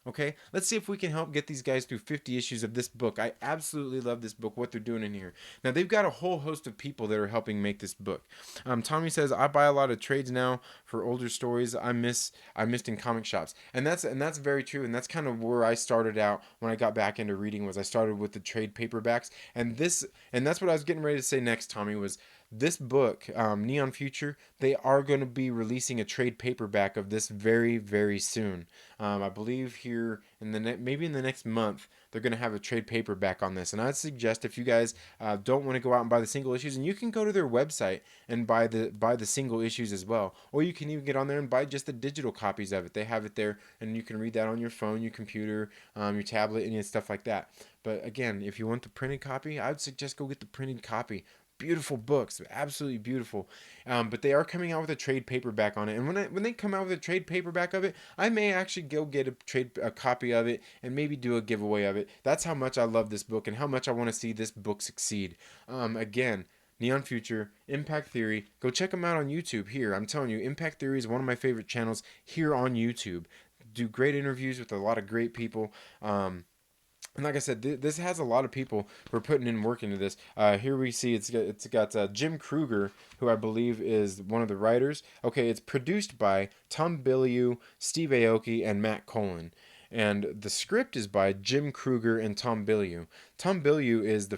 Okay, let's see if we can help get these guys through 50 issues of this book. I absolutely love this book, what they're doing in here. Now, they've got a whole host of people that are helping make this book. Tommy says, I buy a lot of trades now for older stories I missed in comic shops. And that's very true. And that's kind of where I started out when I got back into reading, was I started with the trade paperbacks. And that's what I was getting ready to say next, Tommy, was this book, Neon Future, they are going to be releasing a trade paperback of this very, very soon. I believe here in maybe in the next month, they're going to have a trade paperback on this. And I'd suggest, if you guys don't want to go out and buy the single issues, and you can go to their website and buy the single issues as well, or you can even get on there and buy just the digital copies of it. They have it there, and you can read that on your phone, your computer, your tablet, and stuff like that. But again, if you want the printed copy, I would suggest go get the printed copy. Beautiful books, absolutely beautiful. But they are coming out with a trade paperback on it, and when they come out with a trade paperback of it, I may actually go get a copy of it and maybe do a giveaway of it. That's how much I love this book and how much I want to see this book succeed. Again, Neon Future, Impact Theory. Go check them out on YouTube. Here, I'm telling you, Impact Theory is one of my favorite channels here on YouTube. Do great interviews with a lot of great people. And like I said, this has a lot of people who are putting in work into this. Here we see it's got Jim Kruger, who I believe is one of the writers. Okay, it's produced by Tom Bilyeu, Steve Aoki, and Matt Cullen. And the script is by Jim Kruger and Tom Bilyeu. Tom Bilyeu is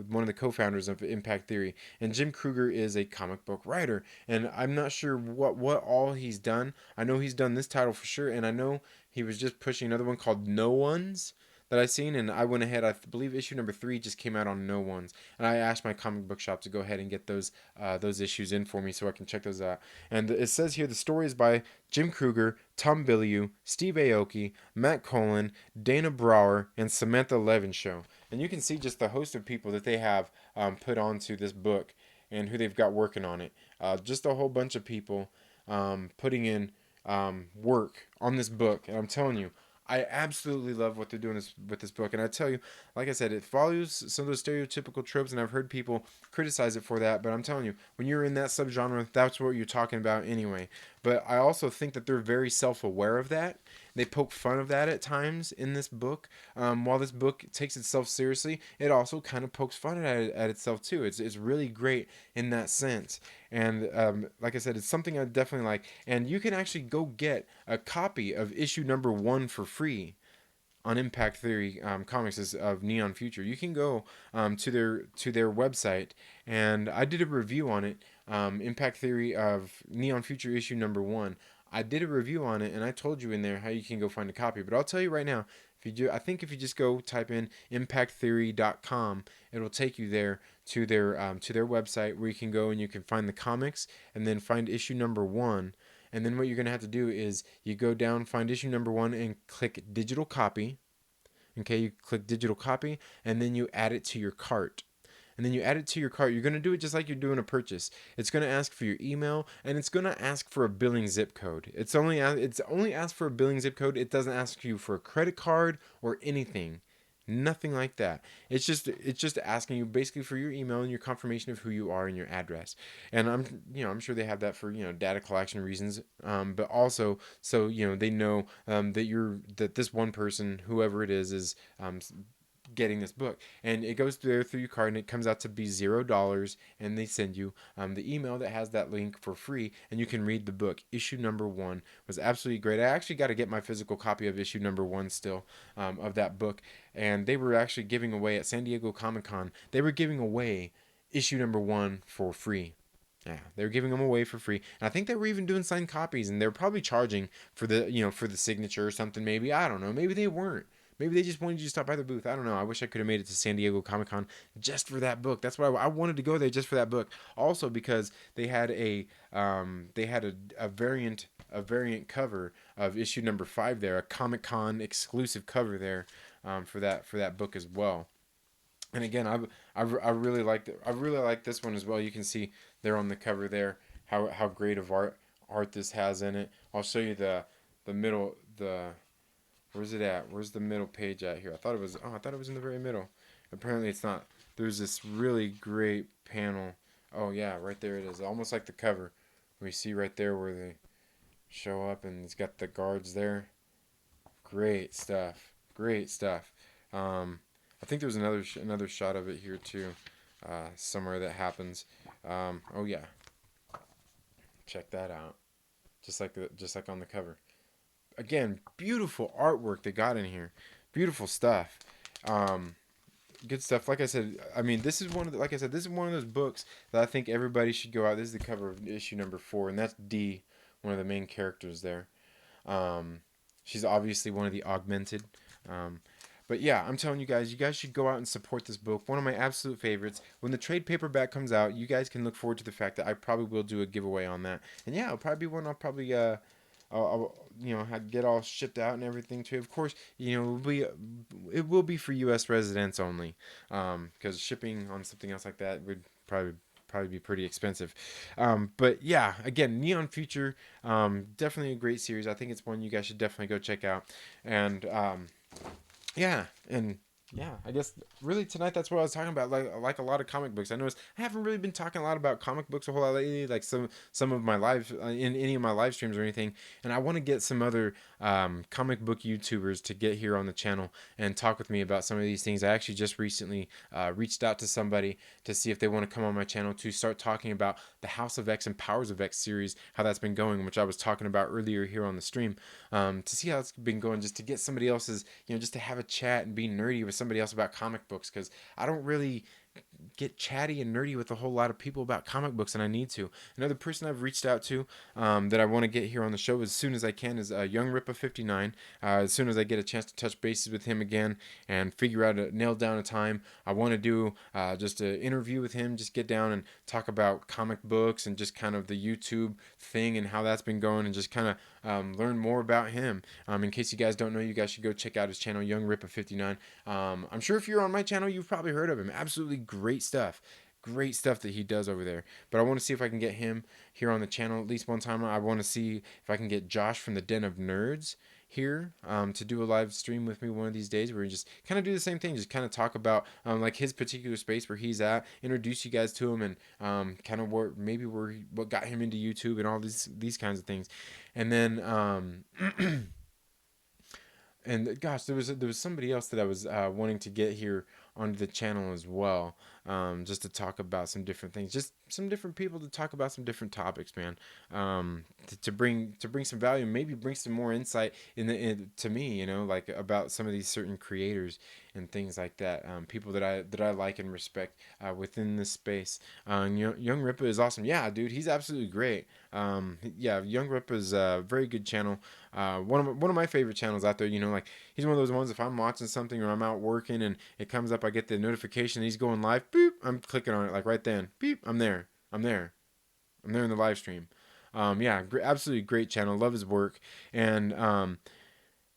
one of the co-founders of Impact Theory, and Jim Kruger is a comic book writer. And I'm not sure what all he's done. I know he's done this title for sure, and I know he was just pushing another one called No Ones that I seen, and I went ahead. I believe issue number 3 just came out on No Ones, and I asked my comic book shop to go ahead and get those issues in for me so I can check those out. And it says here the story is by Jim Kruger, Tom Bilyeu, Steve Aoki, Matt Cullen, Dana Brower, and Samantha Levinshaw. And you can see just the host of people that they have put onto this book and who they've got working on it. Just a whole bunch of people putting in work on this book, and I'm telling you, I absolutely love what they're doing with this book. And I tell you, like I said, it follows some of those stereotypical tropes, and I've heard people criticize it for that. But I'm telling you, when you're in that subgenre, that's what you're talking about anyway. But I also think that they're very self-aware of that. They poke fun of that at times in this book. While this book takes itself seriously, it also kind of pokes fun at itself too. It's really great in that sense. And like I said, it's something I definitely like. And you can actually go get a copy of issue number 1 for free on Impact Theory Comics of Neon Future. You can go to their website, and I did a review on it. Impact Theory of Neon Future issue number 1. I did a review on it, and I told you in there how you can go find a copy. But I'll tell you right now, I think if you just go type in impacttheory.com, it'll take you there to their website, where you can go and you can find the comics and then find issue number 1. And then what you're going to have to do is you go down, find issue number 1, and click digital copy. Okay, you click digital copy, and then you add it to your cart. And then you add it to your cart. You're going to do it just like you're doing a purchase. It's going to ask for your email, and it's going to ask for a billing zip code. It's only asked for a billing zip code. It doesn't ask you for a credit card or anything. Nothing like that. It's just asking you basically for your email and your confirmation of who you are and your address. And I'm sure they have that for data collection reasons. But also so they know that this one person, whoever it is getting this book, and it goes through your card, and it comes out to be $0, and they send you the email that has that link for free, and you can read the book. Issue number 1 was absolutely great. I actually got to get my physical copy of issue number 1 still, of that book, and they were actually giving away at San Diego Comic-Con, they were giving away issue number 1 for free. Yeah, they were giving them away for free, and I think they were even doing signed copies, and they were probably charging for the signature or something. Maybe, I don't know. Maybe they weren't. Maybe they just wanted you to stop by the booth. I don't know. I wish I could have made it to San Diego Comic-Con just for that book. That's why I wanted to go there, just for that book. Also because they had a variant cover of issue number 5 there, a Comic-Con exclusive cover there, for that book as well. And again, I really like this one as well. You can see there on the cover there how great of art this has in it. I'll show you the middle. Where's it at? Where's the middle page at here? I thought it was in the very middle. apparently it's not. There's this really great panel. Oh yeah, right there it is. Almost like the cover. We see right there where they show up and it's got the guards there. Great stuff. Great stuff. I think there's another shot of it here too, somewhere that happens. Oh yeah, check that out. Just like on the cover. Again, beautiful artwork they got in here. Beautiful stuff. Um, Good stuff. Like I said, I mean, this is like I said, this is one of those books that I think everybody should go out. This is the cover of issue number 4, and that's Dee, one of the main characters there. Um, she's obviously one of the augmented. Um, but yeah, I'm telling you guys should go out and support this book. One of my absolute favorites. When the trade paperback comes out, you guys can look forward to the fact that I probably will do a giveaway on that. And yeah, it'll probably be one I'll probably I'll get all shipped out and everything too. Of course, it will be for U.S. residents only, because shipping on something else like that would probably be pretty expensive. But yeah, again, Neon Future, definitely a great series. I think it's one you guys should definitely go check out. And yeah, and yeah, I guess really tonight that's what I was talking about. Like a lot of comic books. I noticed I haven't really been talking a lot about comic books a whole lot lately. Like some of my live in any of my live streams or anything. And I want to get some other comic book YouTubers to get here on the channel and talk with me about some of these things. I actually just recently reached out to somebody to see if they want to come on my channel to start talking about the House of X and Powers of X series, how that's been going, which I was talking about earlier here on the stream. To see how it's been going, just to get somebody else's, just to have a chat and be nerdy with somebody else about comic books, because I don't really get chatty and nerdy with a whole lot of people about comic books, and I need to. Another person I've reached out to, that I want to get here on the show as soon as I can is Young Rippa 59. As soon as I get a chance to touch bases with him again and figure out nail down a time, I want to do just an interview with him, just get down and talk about comic books and just kind of the YouTube thing and how that's been going, and just kind of learn more about him. In case you guys don't know, you guys should go check out his channel, Young Rippa 59. I'm sure if you're on my channel, you've probably heard of him. Absolutely great stuff. Great stuff that he does over there. But I want to see if I can get him here on the channel at least one time. I want to see if I can get Josh from the Den of Nerds here to do a live stream with me one of these days, where we just kind of do the same thing, just kind of talk about like his particular space where he's at, introduce you guys to him, and kind of what got him into YouTube and all these kinds of things. And then and gosh, there was somebody else that I was wanting to get here onto the channel as well, just to talk about some different things, just some different people to talk about some different topics, man. To bring some value, maybe bring some more insight to me, like about some of these certain creators and things like that. People that I like and respect within this space. Young Rippa is awesome. Yeah, dude, he's absolutely great. Yeah, Young Rippa is a very good channel. One of my favorite channels out there. Like he's one of those ones. If I'm watching something or I'm out working and it comes up, I get the notification he's going live. Boop, I'm clicking on it like right then. Beep, I'm there. I'm there. I'm there in the live stream. Yeah, absolutely great channel. Love his work, and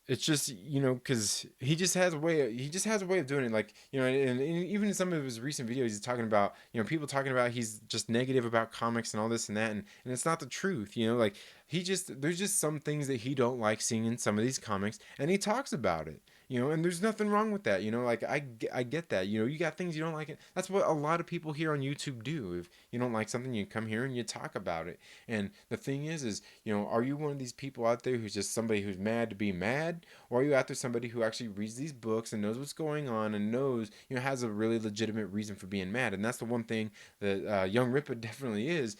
it's just because he just has a way of doing it, like and even in some of his recent videos he's talking about people talking about he's just negative about comics and all this and that, and it's not the truth. Like there's just some things that he don't like seeing in some of these comics, and he talks about it. And there's nothing wrong with that. Like I get that. You got things you don't like. That's what a lot of people here on YouTube do. If you don't like something, you come here and you talk about it. And the thing is are you one of these people out there who's just somebody who's mad to be mad, or are you out there somebody who actually reads these books and knows what's going on and knows has a really legitimate reason for being mad? And that's the one thing that Young Rippa definitely is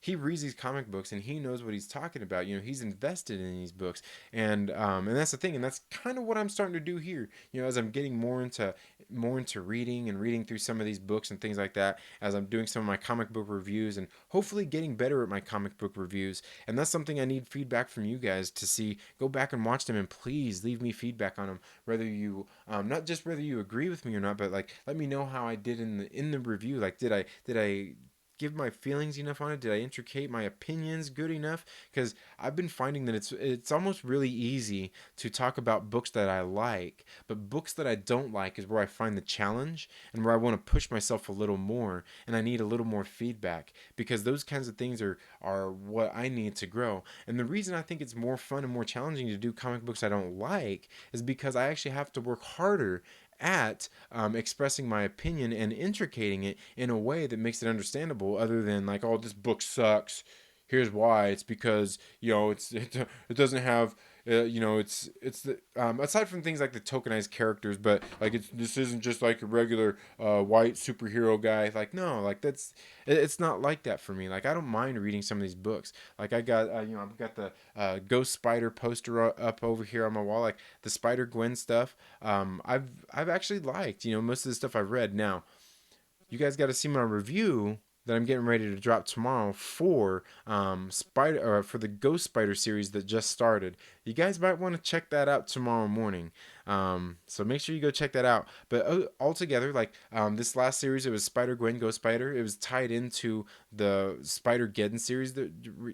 he reads these comic books and he knows what he's talking about. He's invested in these books, and that's the thing, and that's kind of what I'm starting to do here. As I'm getting more into reading and reading through some of these books and things like that, as I'm doing some of my comic book reviews and hopefully getting better at my comic book reviews. And that's something I need feedback from you guys to see. Go back and watch them, and please leave me feedback on them. Whether you not just whether you agree with me or not, but like let me know how I did in the review. Like did I give my feelings enough on it? Did I intricate my opinions good enough? Because I've been finding that it's almost really easy to talk about books that I like, but books that I don't like is where I find the challenge and where I want to push myself a little more, and I need a little more feedback, because those kinds of things are what I need to grow. And the reason I think it's more fun and more challenging to do comic books I don't like is because I actually have to work harder at expressing my opinion and intricating it in a way that makes it understandable, other than like, oh, this book sucks. Here's why. It's because it doesn't have it's the aside from things like the tokenized characters, but like this isn't just like a regular white superhero guy. Like no, like it's not like that for me. Like I don't mind reading some of these books. Like I got I've got the Ghost Spider poster up over here on my wall. Like the Spider Gwen stuff. I've actually liked most of the stuff I've read. Now you guys got to see my review that I'm getting ready to drop tomorrow for Spider or for the Ghost Spider series that just started. You guys might want to check that out tomorrow morning. So make sure you go check that out. But altogether, like this last series, it was Spider Gwen Ghost Spider. It was tied into the Spider Geddon series that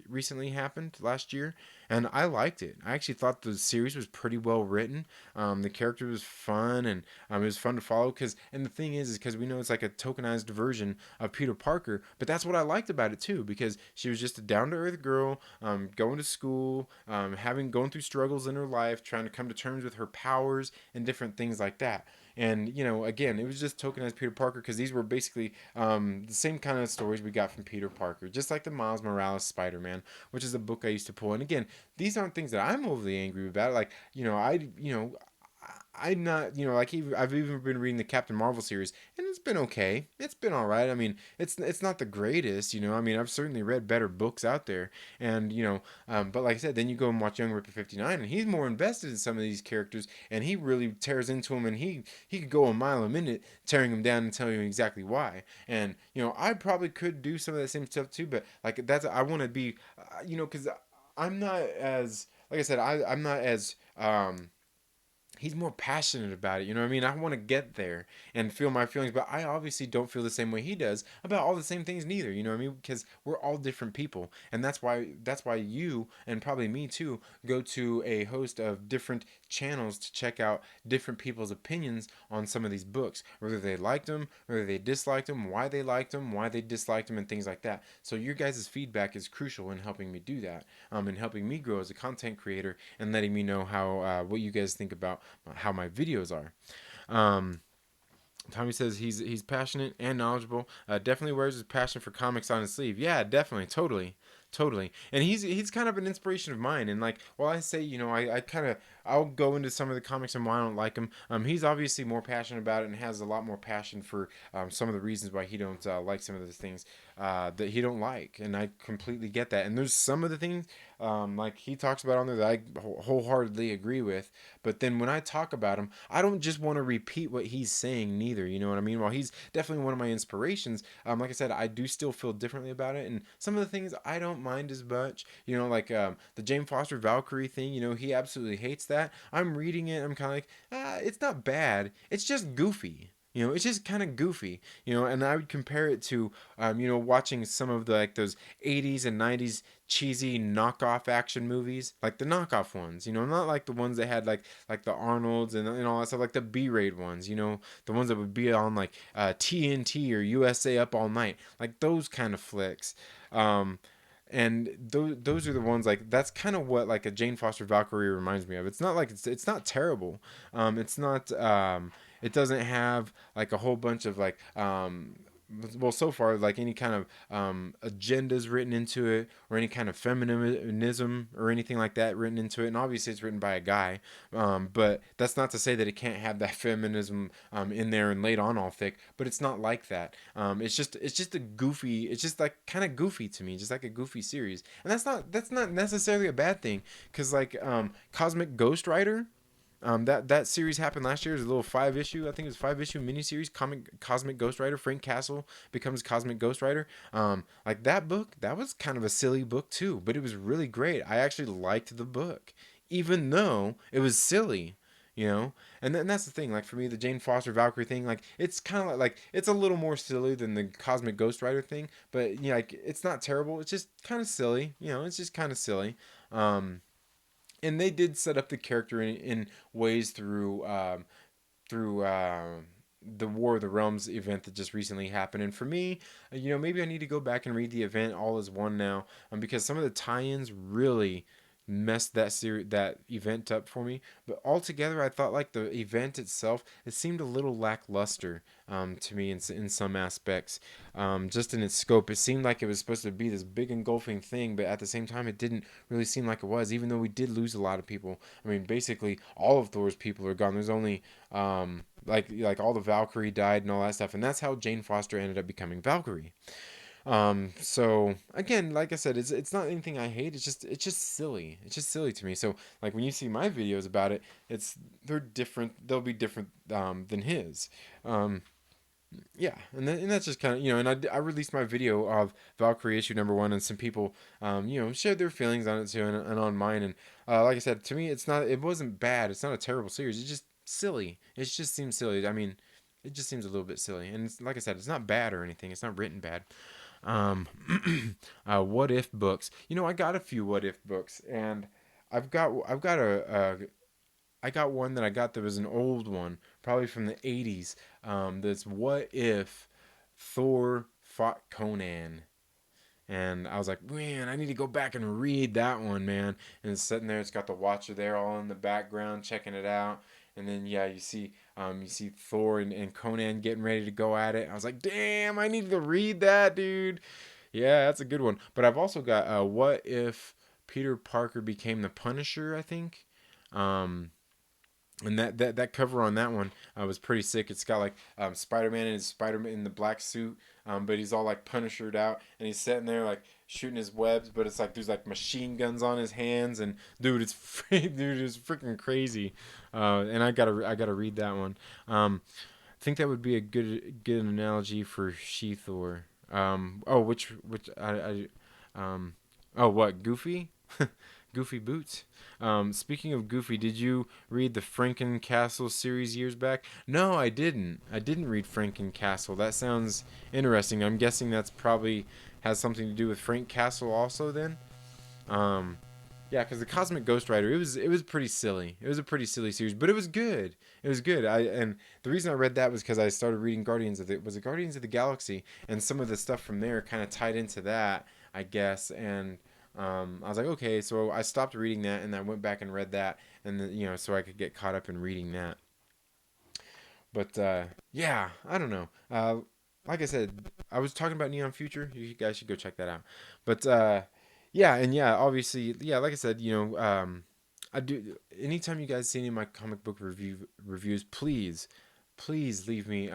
recently happened last year, and I liked it. I actually thought the series was pretty well written. The character was fun, and it was fun to follow. And the thing is because we know it's like a tokenized version of Peter Parker, but that's what I liked about it too, because she was just a down to earth girl, going to school, going through struggles in her life, trying to come to terms with her powers and different things like that. And again, it was just tokenized Peter Parker because these were basically the same kind of stories we got from Peter Parker, just like the Miles Morales Spider-Man, which is a book I used to pull. And again, these aren't things that I'm overly angry about. Like I'm not, like I've even been reading the Captain Marvel series, and it's been okay. It's been all right. I mean, it's not the greatest. I mean, I've certainly read better books out there, and but like I said, then you go and watch Young Ripper 59, and he's more invested in some of these characters, and he really tears into them, and he could go a mile a minute tearing them down and telling you exactly why. And I probably could do some of that same stuff too, but like I want to be, because I'm not as like I said, I'm not as he's more passionate about it. You know what I mean? I want to get there and feel my feelings, but I obviously don't feel the same way he does about all the same things neither. You know what I mean? Because we're all different people, and that's why you and probably me too go to a host of different channels to check out different people's opinions on some of these books, whether they liked them, whether they disliked them, why they disliked them, and things like that. So your guys' feedback is crucial in helping me do that, and helping me grow as a content creator, and letting me know how what you guys think about how my videos are. Um, Tommy says he's passionate and knowledgeable. Definitely wears his passion for comics on his sleeve. Yeah, definitely, totally. And he's kind of an inspiration of mine. And like, while I say, I kind of I'll go into some of the comics and why I don't like him. He's obviously more passionate about it and has a lot more passion for some of the reasons why he don't like some of the things that he don't like. And I completely get that. And there's some of the things like he talks about on there that I wholeheartedly agree with. But then when I talk about him, I don't just want to repeat what he's saying neither. You know what I mean? While he's definitely one of my inspirations, like I said, I do still feel differently about it. And some of the things I don't mind as much. Like the Jane Foster Valkyrie thing. He absolutely hates that. I'm reading it. I'm kind of like, it's not bad. It's just goofy. It's just kind of goofy, and I would compare it to, watching some of the, like those 80s and 90s cheesy knockoff action movies, like the knockoff ones, not like the ones that had like the Arnolds and all that stuff, like the B-rate ones, the ones that would be on like TNT or USA Up All Night, like those kind of flicks. And those are the ones, like that's kind of what like a Jane Foster Valkyrie reminds me of. It's not like it's not terrible. It's not it doesn't have like a whole bunch of like well, so far, like any kind of agendas written into it, or any kind of feminism or anything like that written into it. And obviously, it's written by a guy, but that's not to say that it can't have that feminism in there and laid on all thick. But it's not like that. It's just a goofy. It's just like kind of goofy to me, just like a goofy series. And that's not necessarily a bad thing, because like Cosmic Ghost Rider. That series happened last year. It was a little 5 issue, I think it was 5 issue miniseries. Cosmic Ghost Rider. Frank Castle becomes Cosmic Ghost Rider. Like that book, that was kind of a silly book too, but it was really great. I actually liked the book, even though it was silly. And then that's the thing. Like for me, the Jane Foster Valkyrie thing, like it's kind of like it's a little more silly than the Cosmic Ghost Rider thing, but like it's not terrible. It's just kind of silly. It's just kind of silly. And they did set up the character in ways through the War of the Realms event that just recently happened. And for me, maybe I need to go back and read the event all as one now, because some of the tie-ins really messed that event up for me. But altogether, I thought like the event itself, it seemed a little lackluster to me in some aspects. Just in its scope, it seemed like it was supposed to be this big engulfing thing, but at the same time, it didn't really seem like it was. Even though we did lose a lot of people. I mean, basically all of Thor's people are gone. There's only like all the Valkyrie died and all that stuff, and that's how Jane Foster ended up becoming Valkyrie. So again, like I said, it's not anything I hate. It's just silly. It's just silly to me. So like when you see my videos about it, they're different. They'll be different than his. Um, yeah, and that's just kind of and I released my video of Valkyrie issue number 1, and some people shared their feelings on it too, and on mine. And like I said, to me, it wasn't bad. It's not a terrible series. It's just silly. It just seems silly. I mean, it just seems a little bit silly. And like I said, it's not bad or anything. It's not written bad. Um, what if books? I got a few what if books, and I've got I got one that I got that was an old one, probably from the 80s. That's what if Thor fought Conan. And I was like, man, I need to go back and read that one, man. And it's sitting there. It's got the Watcher there, all in the background, checking it out. And then yeah, you see Thor and Conan getting ready to go at it. I was like, damn, I need to read that, dude. Yeah, that's a good one. But I've also got what if Peter Parker became the Punisher? I think. Um, and that cover on that one was pretty sick. It's got like Spider-Man and his Spider-Man in the black suit, but he's all like Punishered out, and he's sitting there like shooting his webs, but it's like there's like machine guns on his hands, and dude, it's freaking crazy. And I gotta read that one. I think that would be a good analogy for She-Thor. Oh, which um, oh, what, Goofy? Goofy Boots. Speaking of Goofy, did you read the Franken Castle series years back? No, I didn't. I didn't read Franken Castle. That sounds interesting. I'm guessing that's probably has something to do with Frank Castle also then. Um, yeah, because the Cosmic Ghost Rider, it was pretty silly. It was a pretty silly series, but it was good. It was good. And the reason I read that was because I started reading Guardians of the Galaxy, and some of the stuff from there kind of tied into that, I guess. And I was like, okay, so I stopped reading that, and I went back and read that, and then, so I could get caught up in reading that. But yeah, I don't know. Like I said, I was talking about Neon Future. You guys should go check that out. But yeah, and yeah, obviously, yeah, like I said, I do. Anytime you guys see any of my comic book reviews, please leave me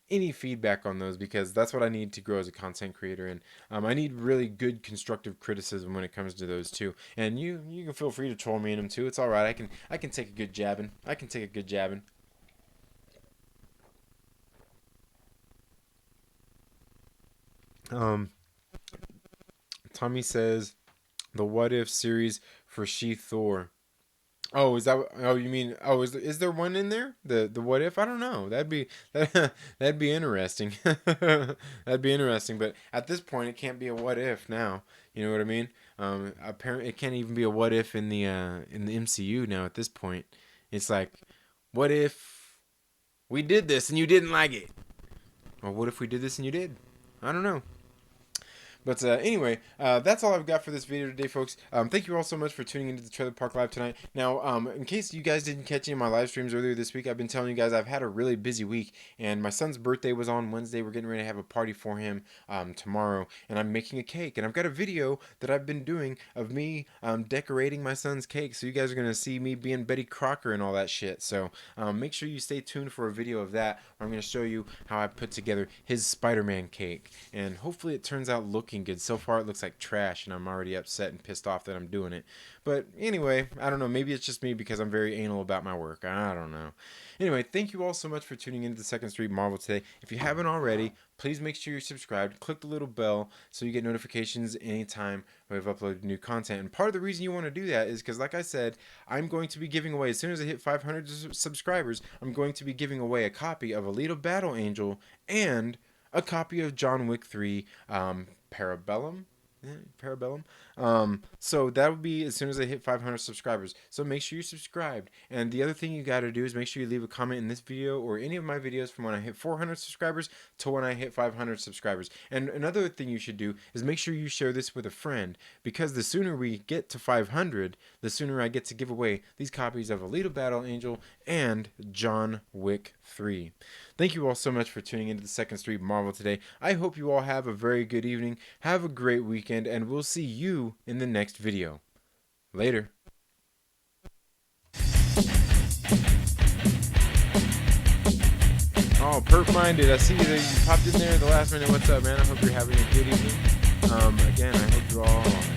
any feedback on those, because that's what I need to grow as a content creator, and I need really good constructive criticism when it comes to those too. And you can feel free to troll me in them too. It's all right. I can take a good jabbing. I can take a good jabbing. Um, Tommy says the What If series for She Thor. Oh, is that? Oh, you mean? Oh, is there one in there? The What If? I don't know. That'd be interesting. That'd be interesting. But at this point, it can't be a What If now. You know what I mean? Apparently, it can't even be a What If in the MCU now. At this point, it's like, what if we did this and you didn't like it? Or what if we did this and you did? I don't know. But anyway, that's all I've got for this video today, folks. Thank you all so much for tuning into the Trailer Park Live tonight. Now, in case you guys didn't catch any of my live streams earlier this week, I've been telling you guys I've had a really busy week, and my son's birthday was on Wednesday. We're getting ready to have a party for him tomorrow, and I'm making a cake. And I've got a video that I've been doing of me decorating my son's cake, so you guys are going to see me being Betty Crocker and all that shit. So make sure you stay tuned for a video of that, where I'm going to show you how I put together his Spider-Man cake, and hopefully it turns out looking good. So far it looks like trash, and I'm already upset and pissed off that I'm doing it. But anyway, I don't know, maybe it's just me because I'm very anal about my work. I don't know. Anyway, thank you all so much for tuning into the Second Street Marvel today. If you haven't already, please make sure you're subscribed. Click the little bell so you get notifications anytime we've uploaded new content. And part of the reason you want to do that is because, like I said, I'm going to be giving away, as soon as I hit 500 subscribers, I'm going to be giving away a copy of Alita Battle Angel and a copy of John Wick 3 Parabellum. Parabellum. So that would be as soon as I hit 500 subscribers. So make sure you're subscribed. And the other thing you got to do is make sure you leave a comment in this video or any of my videos from when I hit 400 subscribers to when I hit 500 subscribers. And another thing you should do is make sure you share this with a friend, because the sooner we get to 500, the sooner I get to give away these copies of Alita Battle Angel and John Wick 3. Thank you all so much for tuning into the Second Street Marvel today. I hope you all have a very good evening. Have a great weekend, and we'll see you in the next video. Later. Oh, Perf-minded, I see that you popped in there at the last minute. What's up, man? I hope you're having a good evening. Again, I hope you're all